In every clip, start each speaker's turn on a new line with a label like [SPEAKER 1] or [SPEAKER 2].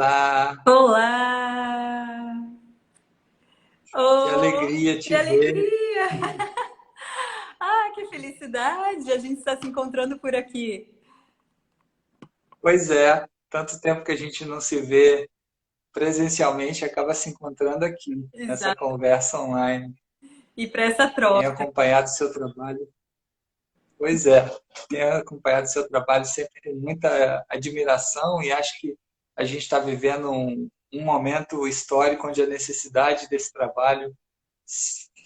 [SPEAKER 1] Olá,
[SPEAKER 2] Olá!
[SPEAKER 1] que
[SPEAKER 2] Oh,
[SPEAKER 1] alegria
[SPEAKER 2] que
[SPEAKER 1] te ver.
[SPEAKER 2] alegria! Ah, que felicidade! A gente está se encontrando por aqui.
[SPEAKER 1] Pois é, tanto tempo que a gente não se vê presencialmente, acaba se encontrando aqui, nessa
[SPEAKER 2] Exato.
[SPEAKER 1] conversa online.
[SPEAKER 2] E para essa
[SPEAKER 1] Tenho
[SPEAKER 2] troca.
[SPEAKER 1] acompanhado o seu trabalho. Pois é, tenho acompanhado o seu trabalho sempre com muita admiração e acho que a gente está vivendo um momento histórico onde a necessidade desse trabalho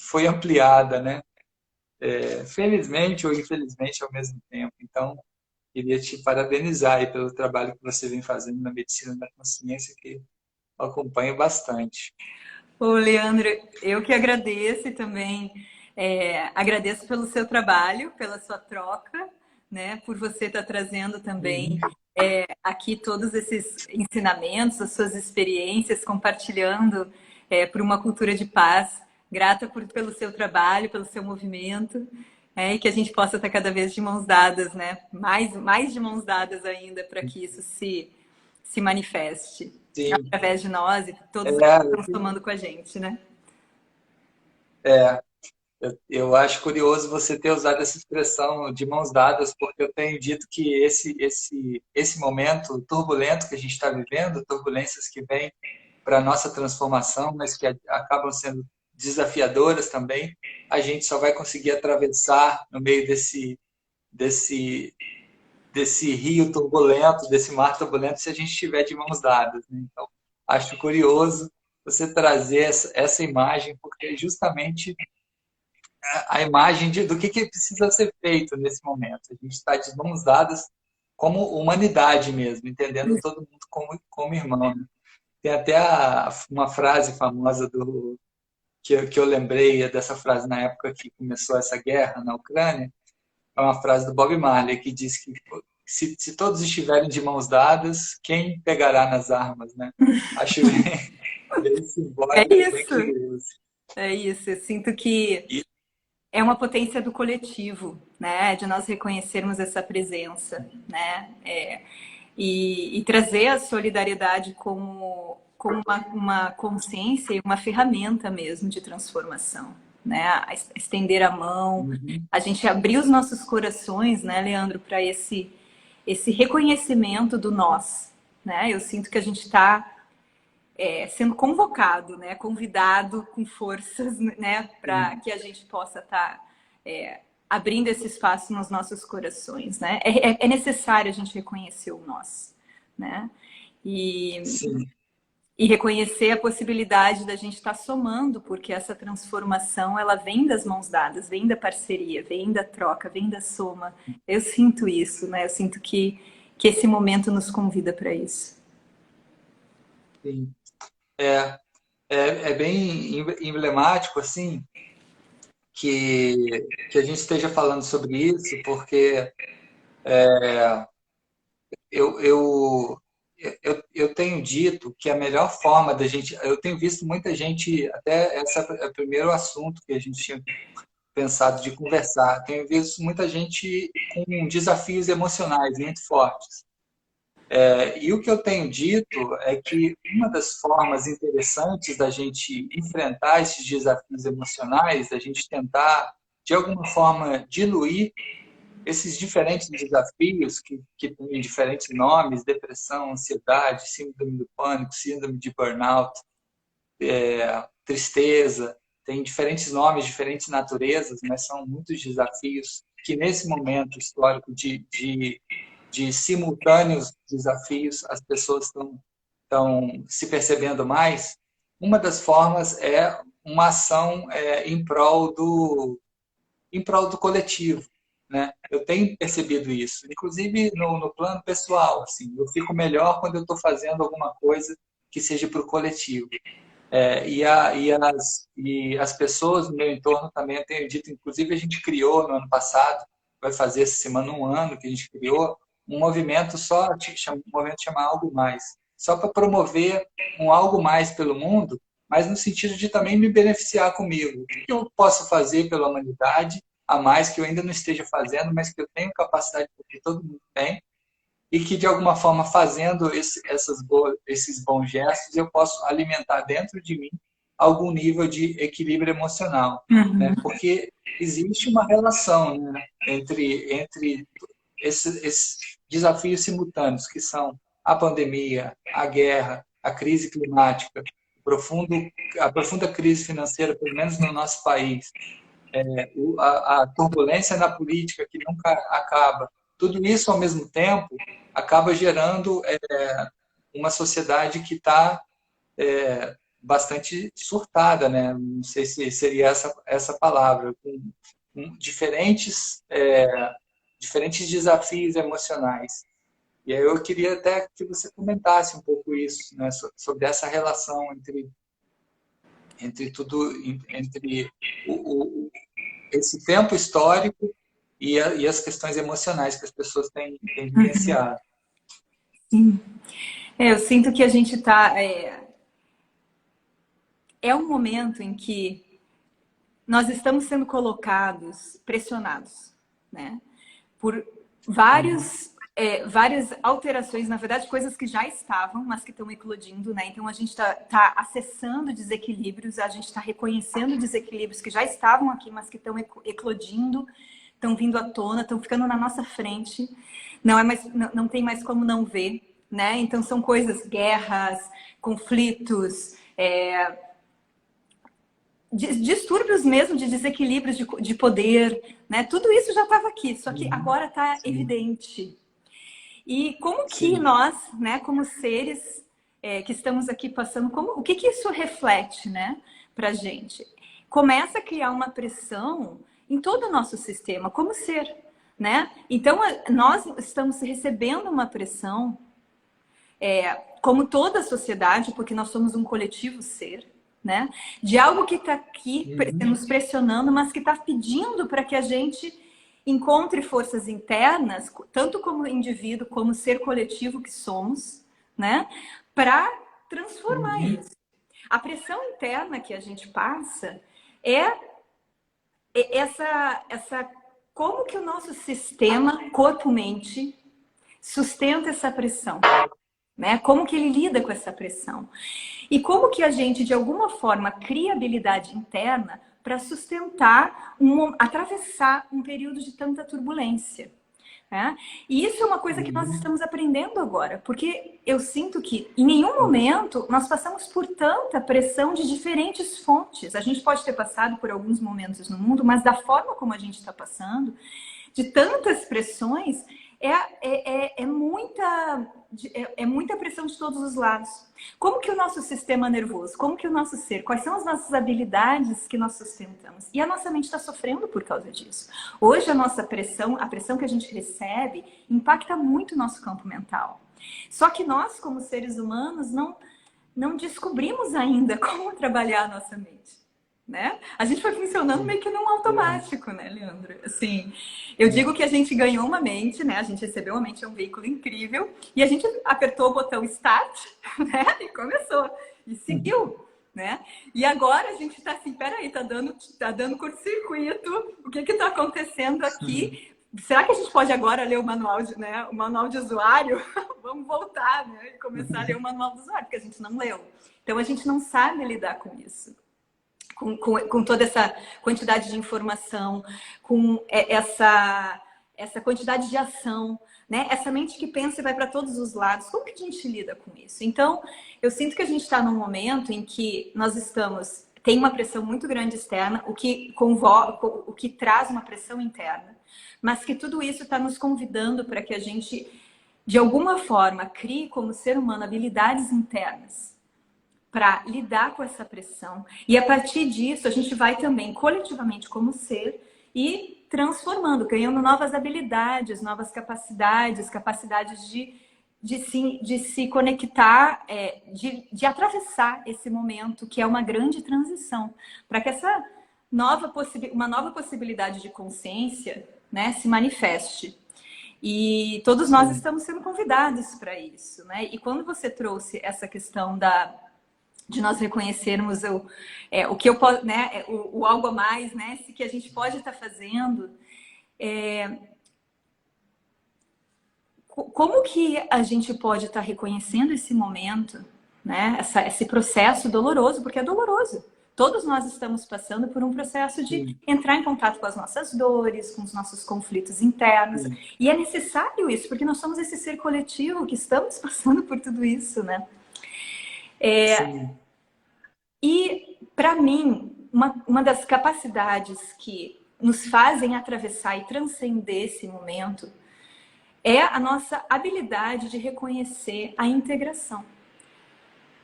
[SPEAKER 1] foi ampliada, né? Felizmente ou infelizmente ao mesmo tempo. Então, queria te parabenizar aí pelo trabalho que você vem fazendo na medicina da consciência, que eu acompanho bastante.
[SPEAKER 2] Ô, Leandro, eu que agradeço e também agradeço pelo seu trabalho, pela sua troca, né? Por você estar trazendo também
[SPEAKER 1] Uhum.
[SPEAKER 2] aqui todos esses ensinamentos, as suas experiências, compartilhando por uma cultura de paz. Grata pelo seu trabalho, pelo seu movimento, e que a gente possa estar cada vez de mãos dadas, né? Mais de mãos dadas ainda, para que isso se manifeste
[SPEAKER 1] Sim,
[SPEAKER 2] através de nós e todos que
[SPEAKER 1] é,
[SPEAKER 2] estão somando com a gente, né?
[SPEAKER 1] é, eu acho curioso você ter usado essa expressão de mãos dadas, porque eu tenho dito que esse momento turbulento que a gente está vivendo, turbulências que vêm para a nossa transformação, mas que acabam sendo desafiadoras também, a gente só vai conseguir atravessar no meio desse desse rio turbulento, desse mar turbulento, se a gente estiver de mãos dadas. Né? Então, acho curioso você trazer essa imagem, porque é justamente a imagem do que precisa ser feito nesse momento. A gente está de mãos dadas como humanidade mesmo, entendendo todo mundo como irmão. Né? Tem até uma frase famosa que eu lembrei dessa frase na época que começou essa guerra na Ucrânia, é uma frase do Bob Marley que diz que se todos estiverem de mãos dadas, quem pegará nas armas, né? Acho bem
[SPEAKER 2] É
[SPEAKER 1] simbólico, bem
[SPEAKER 2] isso,
[SPEAKER 1] curioso.
[SPEAKER 2] é isso. Eu sinto que
[SPEAKER 1] E,
[SPEAKER 2] é uma potência do coletivo, né? De nós reconhecermos essa presença, né? E trazer a solidariedade como uma consciência e uma ferramenta mesmo de transformação, né? A estender a mão,
[SPEAKER 1] uhum,
[SPEAKER 2] a gente abrir os nossos corações, né, Leandro, para esse reconhecimento do nós, né? Eu sinto que a gente está sendo convocado, né, convidado com forças, né, para
[SPEAKER 1] sim,
[SPEAKER 2] que a gente possa estar abrindo esse espaço nos nossos corações, né? É necessário a gente reconhecer o nós, né? E,
[SPEAKER 1] sim,
[SPEAKER 2] e reconhecer a possibilidade da gente estar somando, porque essa transformação ela vem das mãos dadas, vem da parceria, vem da troca, vem da soma. Eu sinto isso, né? Eu sinto que esse momento nos convida para isso.
[SPEAKER 1] sim. É, é bem emblemático, assim, que a gente esteja falando sobre isso, porque eu, eu, eu tenho dito que a melhor forma da gente. Eu tenho visto muita gente, até esse é o primeiro assunto que a gente tinha pensado de conversar. Tenho visto muita gente com desafios emocionais muito fortes. E o que eu tenho dito é que uma das formas interessantes da gente enfrentar esses desafios emocionais, da gente tentar, de alguma forma, diluir esses diferentes desafios que têm diferentes nomes, depressão, ansiedade, síndrome do pânico, síndrome de burnout, tristeza, tem diferentes nomes, diferentes naturezas, mas são muitos desafios que nesse momento histórico de simultâneos desafios, as pessoas estão se percebendo mais. Uma das formas é uma ação em prol do coletivo, né? Eu tenho percebido isso, inclusive no plano pessoal, assim, eu fico melhor quando eu estou fazendo alguma coisa que seja para o coletivo. E as pessoas no meu entorno também, eu tenho dito, inclusive a gente criou no ano passado, vai fazer essa semana um ano que a gente criou, um movimento só, um movimento chama Algo Mais, só para promover um algo mais pelo mundo, mas no sentido de também me beneficiar comigo. O que eu posso fazer pela humanidade, a mais que eu ainda não esteja fazendo, mas que eu tenho capacidade, porque todo mundo tem, e que, de alguma forma, fazendo esses bons gestos, eu posso alimentar dentro de mim algum nível de equilíbrio emocional, né?
[SPEAKER 2] Uhum.
[SPEAKER 1] Porque existe uma relação, né, entre esses desafios simultâneos, que são a pandemia, a guerra, a crise climática, profundo, a profunda crise financeira, pelo menos no nosso país, a turbulência na política que nunca acaba. Tudo isso, ao mesmo tempo, acaba gerando uma sociedade que está bastante surtada, né? Não sei se seria essa palavra, com diferentes desafios emocionais. E aí eu queria até que você comentasse um pouco isso, né? Sobre essa relação entre tudo, entre esse tempo histórico e as questões emocionais que as pessoas têm vivenciado.
[SPEAKER 2] Sim. Eu sinto que a gente está. É um momento em que nós estamos sendo colocados, pressionados, né? Por
[SPEAKER 1] Uhum.
[SPEAKER 2] várias alterações, na verdade, coisas que já estavam, mas que estão eclodindo, né? Então a gente está acessando desequilíbrios, a gente está reconhecendo desequilíbrios que já estavam aqui, mas que estão eclodindo, estão vindo à tona, estão ficando na nossa frente. Não tem mais como não ver, né? Então são coisas, guerras, conflitos, distúrbios mesmo, de desequilíbrios de poder, né? Tudo isso já estava aqui, só que
[SPEAKER 1] Uhum.
[SPEAKER 2] agora está
[SPEAKER 1] Sim,
[SPEAKER 2] evidente. E como que
[SPEAKER 1] sim.
[SPEAKER 2] nós, né, como seres que estamos aqui passando, o que que isso reflete, né, para gente? Começa a criar uma pressão em todo o nosso sistema, como ser, né? Então, nós estamos recebendo uma pressão, como toda a sociedade, porque nós somos um coletivo ser, né? De algo que está aqui
[SPEAKER 1] Uhum.
[SPEAKER 2] nos pressionando, mas que está pedindo para que a gente encontre forças internas, tanto como indivíduo, como ser coletivo que somos, né? Para transformar
[SPEAKER 1] Uhum.
[SPEAKER 2] isso. A pressão interna que a gente passa é essa como que o nosso sistema corpo-mente sustenta essa pressão, né? Como que ele lida com essa pressão? E como que a gente, de alguma forma, cria habilidade interna para sustentar, atravessar um período de tanta turbulência. Né? E isso é uma coisa que nós
[SPEAKER 1] Uhum.
[SPEAKER 2] estamos aprendendo agora, porque eu sinto que em nenhum momento nós passamos por tanta pressão de diferentes fontes. A gente pode ter passado por alguns momentos no mundo, mas da forma como a gente está passando, de tantas pressões, é muita pressão de todos os lados. Como que o nosso sistema nervoso, como que o nosso ser, quais são as nossas habilidades que nós sustentamos? E a nossa mente está sofrendo por causa disso. Hoje a nossa pressão, a pressão que a gente recebe, impacta muito o nosso campo mental. Só que nós, como seres humanos, não descobrimos ainda como trabalhar a nossa mente. Né? A gente foi funcionando meio que num
[SPEAKER 1] Verdade.
[SPEAKER 2] automático, né, Leandro? Assim, eu digo que a gente ganhou uma mente, né? A gente recebeu uma mente, é um veículo incrível, e a gente apertou o botão start, né? E começou, e seguiu, né? E agora a gente tá assim, peraí, tá dando curto-circuito, o que que tá acontecendo
[SPEAKER 1] Uhum.
[SPEAKER 2] aqui? Será que a gente pode agora ler o manual de usuário? Vamos voltar, né? E começar a ler o manual do usuário, porque a gente não leu. Então a gente não sabe lidar com isso. Com toda essa quantidade de informação, com essa quantidade de ação, né? Essa mente que pensa e vai para todos os lados. Como que a gente lida com isso? Então, eu sinto que a gente está num momento em que tem uma pressão muito grande externa, o que traz uma pressão interna, mas que tudo isso está nos convidando para que a gente, de alguma forma, crie como ser humano habilidades internas para lidar com essa pressão. E a partir disso, a gente vai também, coletivamente, como ser, e transformando, ganhando novas habilidades, novas capacidades, capacidades de se conectar, de atravessar esse momento, que é uma grande transição, para que essa uma nova possibilidade de consciência, né, se manifeste. E todos nós
[SPEAKER 1] Sim.
[SPEAKER 2] estamos sendo convidados para isso, né? E quando você trouxe essa questão de nós reconhecermos o que eu posso, né, o algo a mais, né, que a gente pode estar fazendo. como que a gente pode estar reconhecendo esse momento, né? Esse processo doloroso, porque é doloroso. Todos nós estamos passando por um processo de
[SPEAKER 1] sim,
[SPEAKER 2] entrar em contato com as nossas dores, com os nossos conflitos internos.
[SPEAKER 1] sim,
[SPEAKER 2] E é necessário isso, porque nós somos esse ser coletivo que estamos passando por tudo isso, né?
[SPEAKER 1] sim,
[SPEAKER 2] E, para mim, uma das capacidades que nos fazem atravessar e transcender esse momento é a nossa habilidade de reconhecer a integração.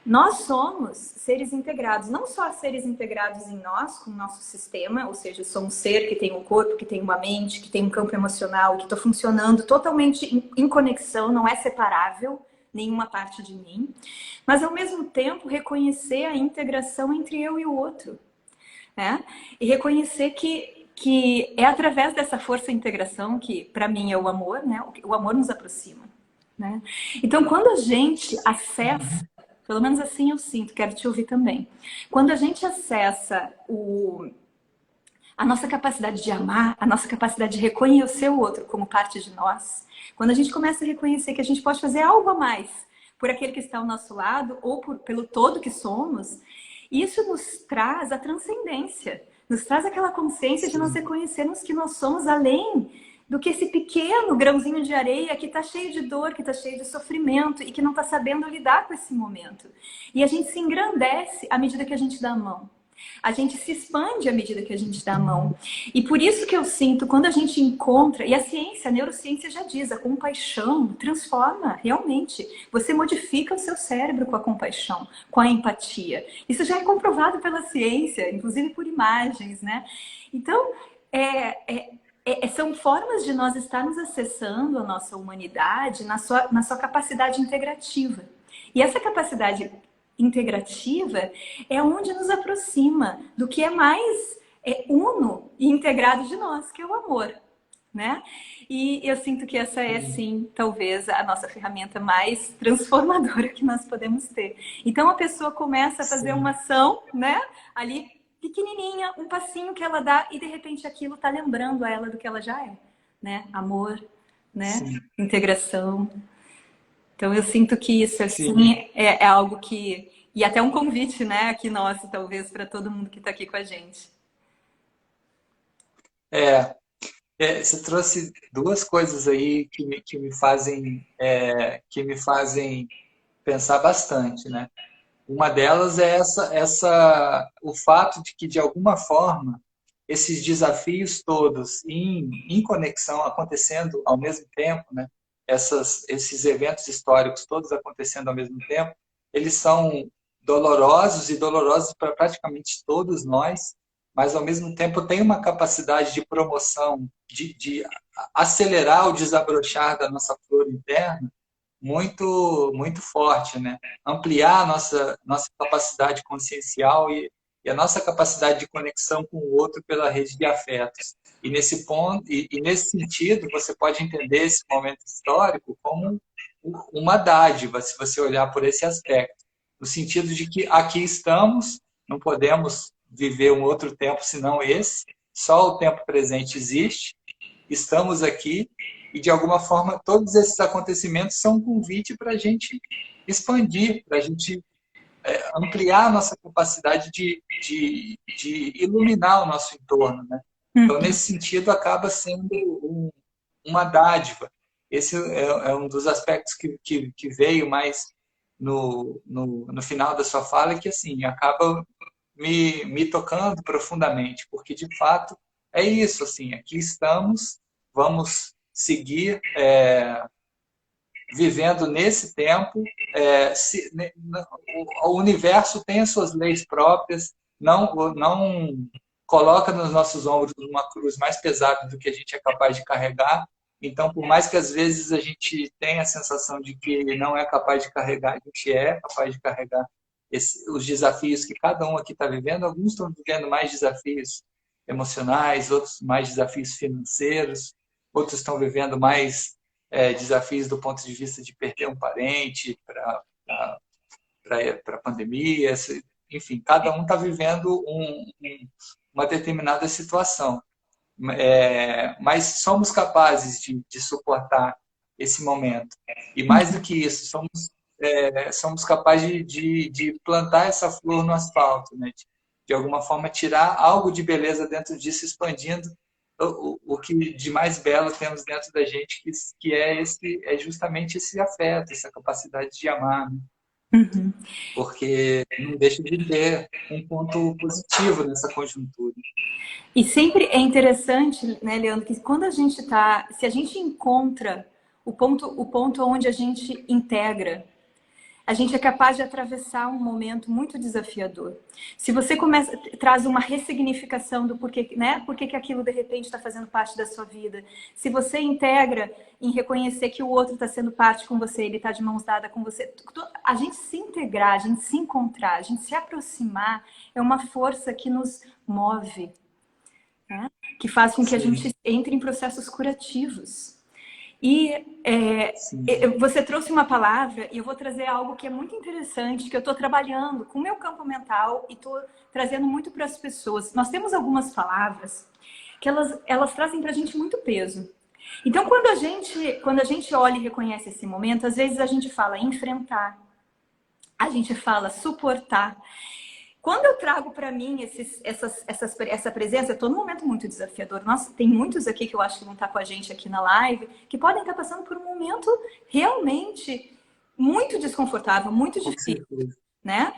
[SPEAKER 2] Nós somos seres integrados, não só seres integrados em nós, com o nosso sistema, ou seja, somos um ser que tem um corpo, que tem uma mente, que tem um campo emocional, que está funcionando totalmente em conexão, não é separável nenhuma parte de mim, mas ao mesmo tempo reconhecer a integração entre eu e o outro, né? E reconhecer que é através dessa força de integração que, para mim, é o amor, né? O amor nos aproxima, né? Então, quando a gente acessa, pelo menos assim eu sinto, quero te ouvir também. Quando a gente acessa a nossa capacidade de amar, a nossa capacidade de reconhecer o outro como parte de nós, quando a gente começa a reconhecer que a gente pode fazer algo a mais por aquele que está ao nosso lado ou pelo todo que somos, isso nos traz a transcendência, nos traz aquela consciência de nós
[SPEAKER 1] sim,
[SPEAKER 2] reconhecermos que nós somos além do que esse pequeno grãozinho de areia que está cheio de dor, que está cheio de sofrimento e que não está sabendo lidar com esse momento. E a gente se engrandece à medida que a gente dá a mão. A gente se expande à medida que a gente dá a mão. E por isso que eu sinto, quando a gente encontra, e a ciência, a neurociência já diz, a compaixão transforma, realmente. Você modifica o seu cérebro com a compaixão, com a empatia. Isso já é comprovado pela ciência, inclusive por imagens, né? Então, são formas de nós estarmos acessando a nossa humanidade na sua capacidade integrativa. E essa capacidade integrativa é onde nos aproxima do que é mais uno e integrado de nós, que é o amor, né? E eu sinto que essa é,
[SPEAKER 1] sim,
[SPEAKER 2] sim, talvez a nossa ferramenta mais transformadora que nós podemos ter. Então a pessoa começa a fazer uma
[SPEAKER 1] sim,
[SPEAKER 2] ação, né? Ali pequenininha, um passinho que ela dá e de repente aquilo tá lembrando a ela do que ela já é, né? Amor, né?
[SPEAKER 1] sim,
[SPEAKER 2] Integração. Então eu sinto que isso
[SPEAKER 1] sim.
[SPEAKER 2] assim é algo que e até um convite, né, aqui nosso, talvez para todo mundo que está aqui com a gente.
[SPEAKER 1] É, você trouxe duas coisas aí que me fazem pensar bastante, né? Uma delas é o fato de que, de alguma forma, esses desafios todos em conexão, acontecendo ao mesmo tempo, né? Esses eventos históricos todos acontecendo ao mesmo tempo, eles são dolorosos e dolorosos para praticamente todos nós, mas ao mesmo tempo tem uma capacidade de promoção, de acelerar o desabrochar da nossa flor interna muito forte, né? Ampliar a nossa capacidade consciencial e a nossa capacidade de conexão com o outro pela rede de afetos. E nesse ponto, e nesse sentido, você pode entender esse momento histórico como uma dádiva, se você olhar por esse aspecto, no sentido de que aqui estamos, não podemos viver um outro tempo senão esse, só o tempo presente existe, estamos aqui e, de alguma forma, todos esses acontecimentos são um convite para a gente expandir, para a gente ampliar a nossa capacidade de iluminar o nosso entorno. Né? Então,
[SPEAKER 2] Uhum.
[SPEAKER 1] nesse sentido, acaba sendo uma dádiva. Esse é um dos aspectos que veio mais no final da sua fala, que assim acaba me tocando profundamente, porque de fato é isso, assim, aqui estamos, vamos seguir vivendo nesse tempo, o universo tem as suas leis próprias, não coloca nos nossos ombros uma cruz mais pesada do que a gente é capaz de carregar, então, por mais que às vezes a gente tenha a sensação de que não é capaz de carregar, a gente é capaz de carregar os desafios que cada um aqui está vivendo. Alguns estão vivendo mais desafios emocionais, outros mais desafios financeiros, outros estão vivendo mais desafios do ponto de vista de perder um parente para a pandemia. Enfim, cada um está vivendo uma determinada situação. Mas somos capazes de suportar esse momento. E mais do que isso, somos capazes de plantar essa flor no asfalto, né? De alguma forma tirar algo de beleza dentro disso, expandindo o que de mais belo temos dentro da gente, que é justamente esse afeto, essa capacidade de amar, né?
[SPEAKER 2] Uhum.
[SPEAKER 1] Porque não deixa de ter um ponto positivo nessa conjuntura.
[SPEAKER 2] E sempre é interessante, né, Leandro, que quando a gente tá, se a gente encontra o ponto onde a gente integra, a gente é capaz de atravessar um momento muito desafiador. Se você traz uma ressignificação do porquê, né? Por que aquilo de repente está fazendo parte da sua vida. Se você integra em reconhecer que o outro está sendo parte com você, ele está de mãos dadas com você. A gente se integrar, a gente se encontrar, a gente se aproximar é uma força que nos move, né? Que faz com que a gente entre em processos curativos. E você trouxe uma palavra, e eu vou trazer algo que é muito interessante, que eu estou trabalhando com o meu campo mental e estou trazendo muito para as pessoas. Nós temos algumas palavras que elas trazem para a gente muito peso. Então, quando a gente olha e reconhece esse momento, às vezes a gente fala enfrentar, a gente fala suportar. Quando eu trago para mim essa presença, eu estou num momento muito desafiador. Nossa, tem muitos aqui que eu acho que não tá com a gente aqui na live, que podem estar passando por um momento realmente muito desconfortável, muito difícil, né?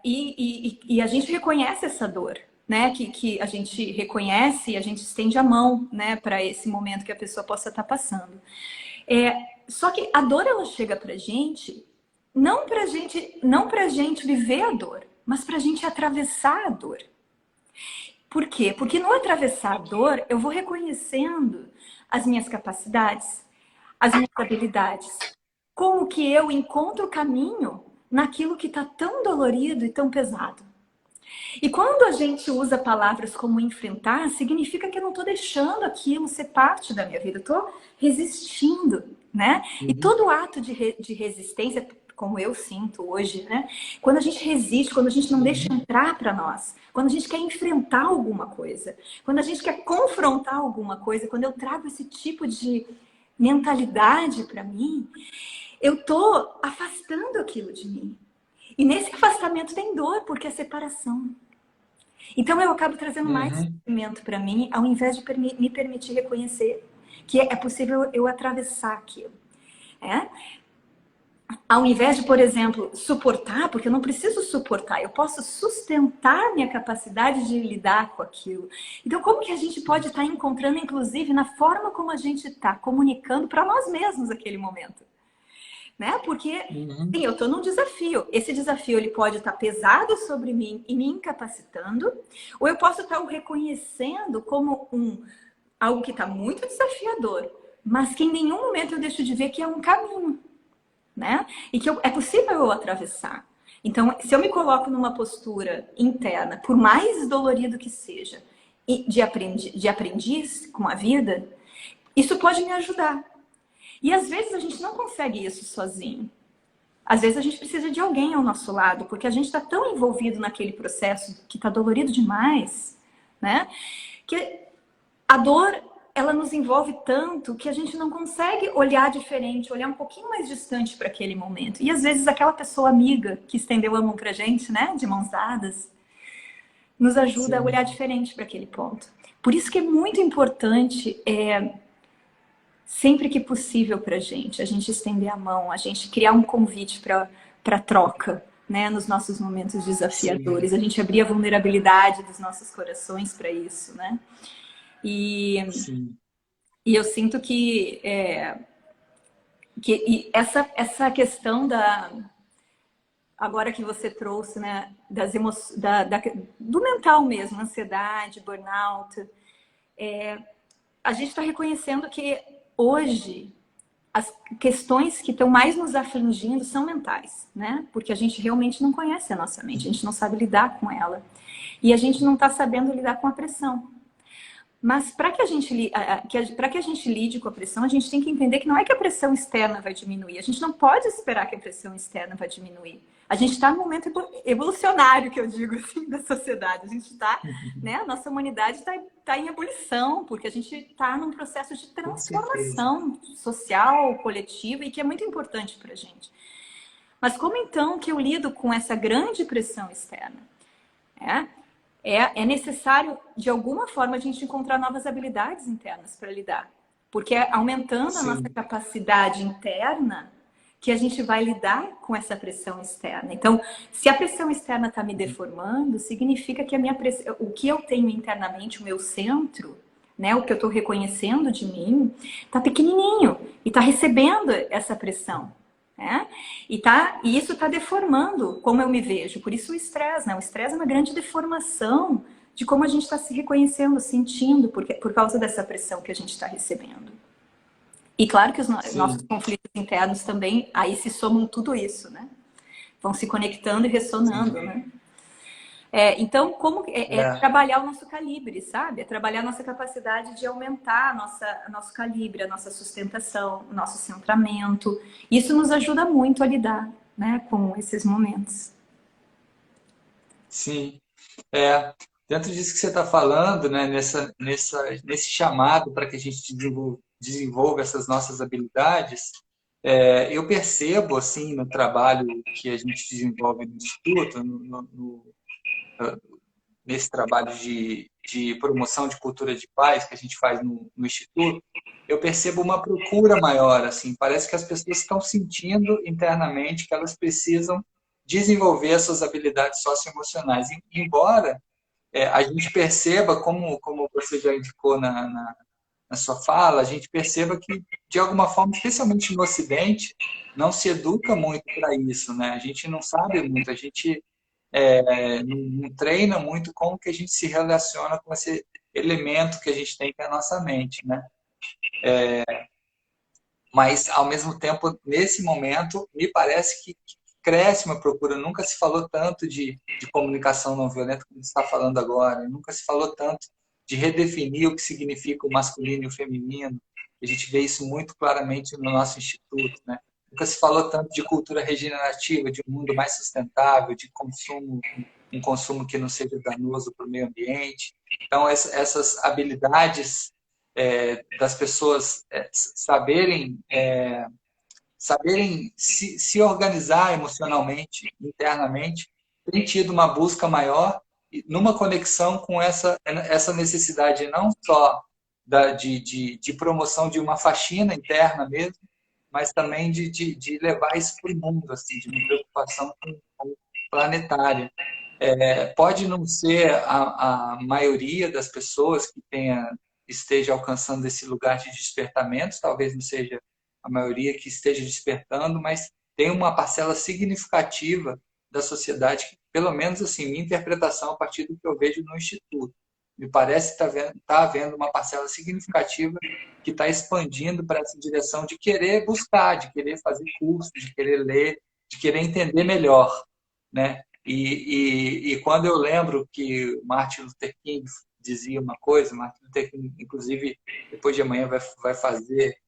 [SPEAKER 2] E a gente reconhece essa dor, né? Que a gente reconhece e a gente estende a mão, né? Para esse momento que a pessoa possa estar passando. Só que a dor, ela chega pra gente não pra gente viver a dor, mas pra gente atravessar a dor. Por quê? Porque no atravessar a dor, eu vou reconhecendo as minhas capacidades, as minhas habilidades. Como que eu encontro o caminho naquilo que está tão dolorido e tão pesado. E quando a gente usa palavras como enfrentar, significa que eu não estou deixando aquilo ser parte da minha vida, eu estou resistindo, né? E todo ato de resistência, como eu sinto hoje, né? Quando a gente resiste, quando a gente não deixa entrar para nós, quando a gente quer enfrentar alguma coisa, quando a gente quer confrontar alguma coisa, quando eu trago esse tipo de mentalidade para mim, eu tô afastando aquilo de mim. E nesse afastamento tem dor, porque é separação. Então eu acabo trazendo mais sofrimento para mim, ao invés de me permitir reconhecer que é possível eu atravessar aquilo. Ao invés de, por exemplo, suportar, porque eu não preciso suportar, eu posso sustentar minha capacidade de lidar com aquilo. Então, como que a gente pode estar encontrando, inclusive, na forma como a gente está comunicando para nós mesmos aquele momento? Né? Porque, sim, eu estou num desafio. Esse desafio ele pode estar pesado sobre mim e me incapacitando, ou eu posso estar o reconhecendo como algo que está muito desafiador, mas que em nenhum momento eu deixo de ver que é um caminho, né? E que é possível eu atravessar. Então, se eu me coloco numa postura interna, por mais dolorido que seja, de aprendiz com a vida, isso pode me ajudar. E às vezes a gente não consegue isso sozinho. Às vezes a gente precisa de alguém ao nosso lado, porque a gente está tão envolvido naquele processo que está dolorido demais, né? Que a dor, ela nos envolve tanto que a gente não consegue olhar diferente, olhar um pouquinho mais distante para aquele momento. E às vezes aquela pessoa amiga que estendeu a mão para a gente, né, de mãos dadas, nos ajuda a olhar diferente para aquele ponto. Por isso que é muito importante sempre que possível para a gente estender a mão, a gente criar um convite para troca, né, nos nossos momentos desafiadores, a gente abrir a vulnerabilidade dos nossos corações para isso, né? E eu sinto que essa questão agora que você trouxe, né, das do mental mesmo, ansiedade, burnout, a gente está reconhecendo que hoje as questões que estão mais nos afligindo são mentais, né? Porque a gente realmente não conhece a nossa mente, a gente não sabe lidar com ela. E a gente não está sabendo lidar com a pressão. Mas para que para que a gente lide com a pressão, a gente tem que entender que não é que a pressão externa vai diminuir. A gente não pode esperar que a pressão externa vai diminuir. A gente está num momento evolucionário, que eu digo assim, da sociedade. A gente está, né? A nossa humanidade está em ebulição, porque a gente está num processo de
[SPEAKER 1] Com certeza.
[SPEAKER 2] transformação social, coletiva, e que é muito importante para a gente. Mas como então que eu lido com essa grande pressão externa? É necessário, de alguma forma, a gente encontrar novas habilidades internas para lidar. Porque é aumentando a nossa
[SPEAKER 1] Sim,
[SPEAKER 2] capacidade interna que a gente vai lidar com essa pressão externa. Então, se a pressão externa está me deformando, significa que o que eu tenho internamente, o meu centro, né, o que eu estou reconhecendo de mim, está pequenininho e está recebendo essa pressão. Né? E isso está deformando como eu me vejo. Por isso o estresse, né? O estresse é uma grande deformação de como a gente está se reconhecendo, sentindo, por causa dessa pressão que a gente está recebendo. E claro que os nossos
[SPEAKER 1] sim,
[SPEAKER 2] conflitos internos também, aí se somam tudo isso, né? Vão se conectando e ressonando,
[SPEAKER 1] sim.
[SPEAKER 2] né? Então, como
[SPEAKER 1] É,
[SPEAKER 2] trabalhar o nosso calibre, sabe? É trabalhar a nossa capacidade de aumentar nosso calibre, a nossa sustentação, o nosso centramento. Isso nos ajuda muito a lidar, né, com esses momentos.
[SPEAKER 1] sim. É, dentro disso que você está falando, né, nesse chamado para que a gente desenvolva essas nossas habilidades, eu percebo, assim, no trabalho que a gente desenvolve no Instituto, nesse trabalho de promoção de cultura de paz que a gente faz no Instituto, eu percebo uma procura maior, assim, parece que as pessoas estão sentindo internamente que elas precisam desenvolver as suas habilidades socioemocionais, embora a gente perceba, como você já indicou na sua fala, a gente perceba que, de alguma forma, especialmente no Ocidente, não se educa muito para isso, né? A gente não sabe muito, a gente não treina muito como que a gente se relaciona com esse elemento que a gente tem que é a nossa mente, né? Mas, ao mesmo tempo, nesse momento, me parece que cresce uma procura. Nunca se falou tanto de comunicação não violenta como se está falando agora. Nunca se falou tanto de redefinir o que significa o masculino e o feminino. A gente vê isso muito claramente no nosso instituto, né? Nunca se falou tanto de cultura regenerativa, de um mundo mais sustentável, de consumo, um consumo que não seja danoso para o meio ambiente. Então, essas habilidades das pessoas saberem se organizar emocionalmente, internamente, tem tido uma busca maior numa conexão com essa necessidade não só de promoção de uma faxina interna mesmo, mas também de levar isso para o mundo, assim, de uma preocupação com planetária. Pode não ser a maioria das pessoas que esteja alcançando esse lugar de despertamento, talvez não seja a maioria que esteja despertando, mas tem uma parcela significativa da sociedade que, pelo menos assim, minha interpretação a partir do que eu vejo no Instituto, me parece tá havendo uma parcela significativa que está expandindo para essa direção de querer buscar, de querer fazer curso, de querer ler, de querer entender melhor, né? E quando eu lembro que Martin Luther King dizia uma coisa, Martin Luther King, inclusive, depois de amanhã vai fazer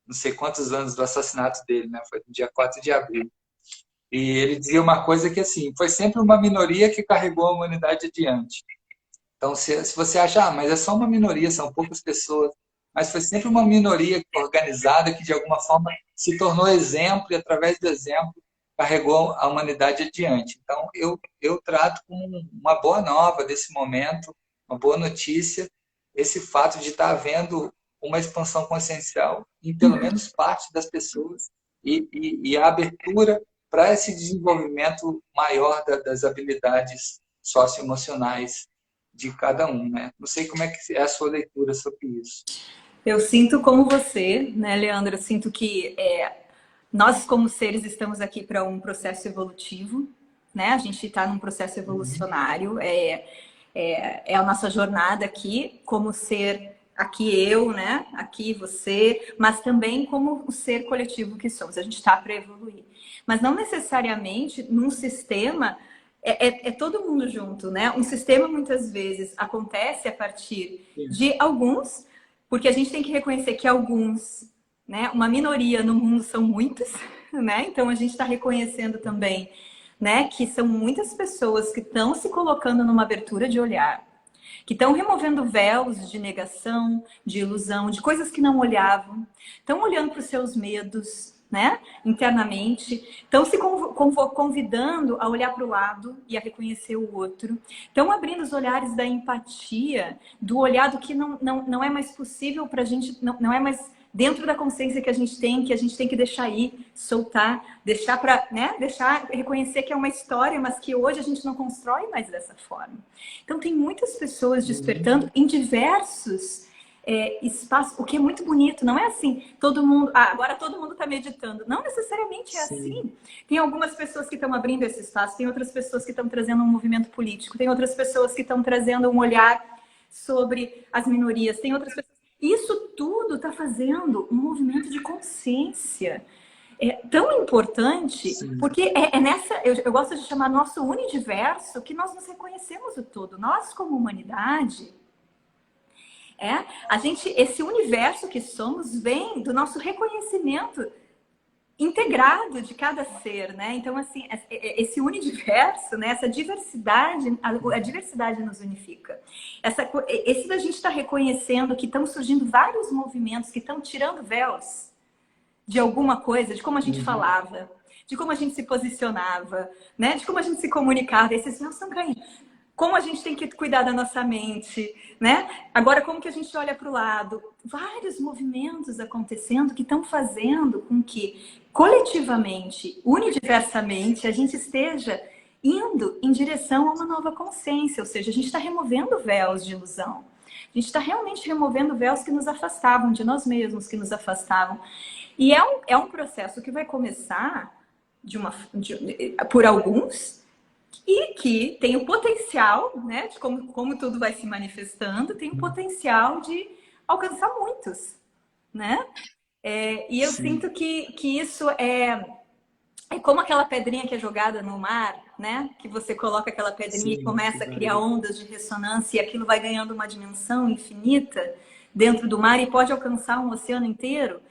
[SPEAKER 1] não sei quantos anos do assassinato dele, né? Foi no dia 4 de abril. E ele dizia uma coisa que, assim, foi sempre uma minoria que carregou a humanidade adiante. Então, se você acha, mas é só uma minoria, são poucas pessoas, mas foi sempre uma minoria organizada que, de alguma forma, se tornou exemplo e, através do exemplo, carregou a humanidade adiante. Então, eu trato como uma boa nova desse momento, uma boa notícia, esse fato de estar havendo uma expansão consciencial em pelo menos parte das pessoas e a abertura para esse desenvolvimento maior das habilidades socioemocionais de cada um, né? Não sei como é que é a sua leitura sobre isso.
[SPEAKER 2] Eu sinto como você, né, Leandro? Eu sinto que nós, como seres, estamos aqui para um processo evolutivo, né? A gente está num processo
[SPEAKER 1] Uhum.
[SPEAKER 2] evolucionário. É a nossa jornada aqui, como ser aqui eu, né? Aqui você, mas também como o ser coletivo que somos. A gente está para evoluir. Mas não necessariamente num sistema é todo mundo junto, né? Um sistema muitas vezes acontece a partir de alguns, porque a gente tem que reconhecer que alguns, né? Uma minoria no mundo são muitos, né? Então a gente está reconhecendo também, né? Que são muitas pessoas que estão se colocando numa abertura de olhar, que estão removendo véus de negação, de ilusão, de coisas que não olhavam, estão olhando para os seus medos, né, internamente, estão se convidando a olhar para o lado e a reconhecer o outro, estão abrindo os olhares da empatia, do olhar do que não é mais possível para a gente, não é mais dentro da consciência que a gente tem que deixar ir, soltar, deixar para, né, deixar reconhecer que é uma história, mas que hoje a gente não constrói mais dessa forma. Então tem muitas pessoas despertando em diversos espaços, o que é muito bonito. Não é assim, todo mundo, agora todo mundo está meditando. Não necessariamente é assim. Tem algumas pessoas que estão abrindo esse espaço, tem outras pessoas que estão trazendo um movimento político, tem outras pessoas que estão trazendo um olhar sobre as minorias, tem outras pessoas. Isso tudo está fazendo um movimento de consciência. É tão importante, porque nessa, eu gosto de chamar nosso universo, que nós nos reconhecemos o todo. Nós, como humanidade, a gente, esse universo que somos vem do nosso reconhecimento integrado de cada ser, né? Então, assim, esse universo, né? Essa diversidade, a diversidade nos unifica. Esse da gente estar reconhecendo que estão surgindo vários movimentos que estão tirando véus de alguma coisa, de como a gente falava, de como a gente se posicionava, né? De como a gente se comunicava. Esses véus estão caindo. Como a gente tem que cuidar da nossa mente, né? Agora, como que a gente olha para o lado? Vários movimentos acontecendo que estão fazendo com que, coletivamente, universamente, a gente esteja indo em direção a uma nova consciência. Ou seja, a gente está removendo véus de ilusão. A gente está realmente removendo véus que nos afastavam de nós mesmos, que nos afastavam. E é um processo que vai começar por alguns, e que tem o potencial, né, de como tudo vai se manifestando, tem o potencial de alcançar muitos, né? E eu sinto que isso é como aquela pedrinha que é jogada no mar, né? Que você coloca aquela pedrinha e começa a criar ondas de ressonância e aquilo vai ganhando uma dimensão infinita dentro do mar e pode alcançar um oceano inteiro,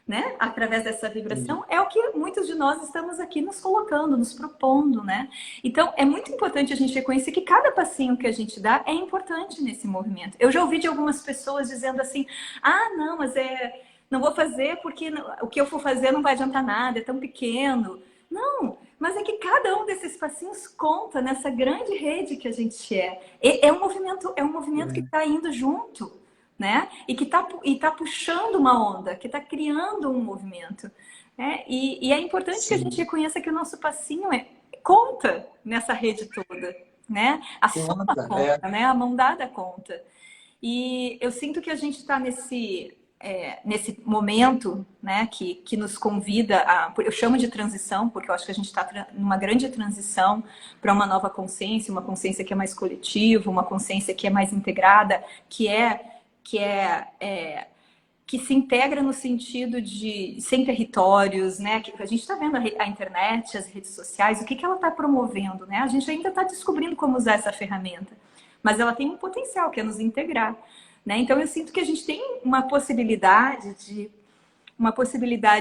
[SPEAKER 2] né? Através dessa vibração, é o que muitos de nós estamos aqui nos colocando, nos propondo, né? Então, é muito importante a gente reconhecer que cada passinho que a gente dá é importante nesse movimento. Eu já ouvi de algumas pessoas dizendo assim, não, mas não vou fazer porque o que eu for fazer não vai adiantar nada, é tão pequeno. Não, mas é que cada um desses passinhos conta nessa grande rede que a gente é. É um movimento que está indo junto, né? E que tá puxando uma onda, que está criando um movimento, né? E é importante que a gente reconheça que o nosso passinho conta nessa rede toda, né? A soma conta, né? A mão dada conta. E eu sinto que a gente está nesse momento, né, que nos convida eu chamo de transição, porque eu acho que a gente está numa grande transição para uma nova consciência, uma consciência que é mais coletiva, uma consciência que é mais integrada, que se integra no sentido de sem territórios, né? A gente está vendo a internet, as redes sociais, o que ela está promovendo, né? A gente ainda está descobrindo como usar essa ferramenta, mas ela tem um potencial que é nos integrar, né? Então eu sinto que a gente tem uma possibilidade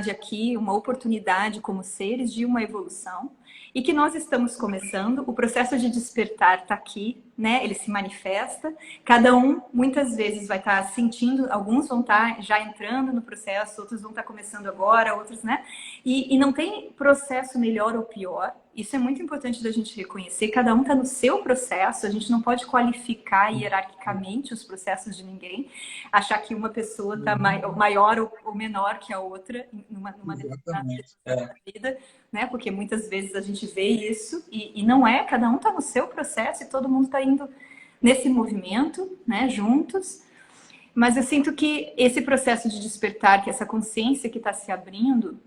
[SPEAKER 2] aqui, uma oportunidade como seres de uma evolução e que nós estamos começando. O processo de despertar está aqui, né? Ele se manifesta. Cada um, muitas vezes, vai estar sentindo, alguns vão estar já entrando no processo, outros vão estar começando agora, outros, né? E não tem processo melhor ou pior. Isso é muito importante da gente reconhecer. Cada um está no seu processo. A gente não pode qualificar hierarquicamente os processos de ninguém. Achar que uma pessoa está maior ou menor que a outra numa determinada vida, né? Porque muitas vezes a gente vê isso e não é. Cada um está no seu processo e todo mundo está indo nesse movimento, né? Juntos. Mas eu sinto que esse processo de despertar, que essa consciência que está se abrindo,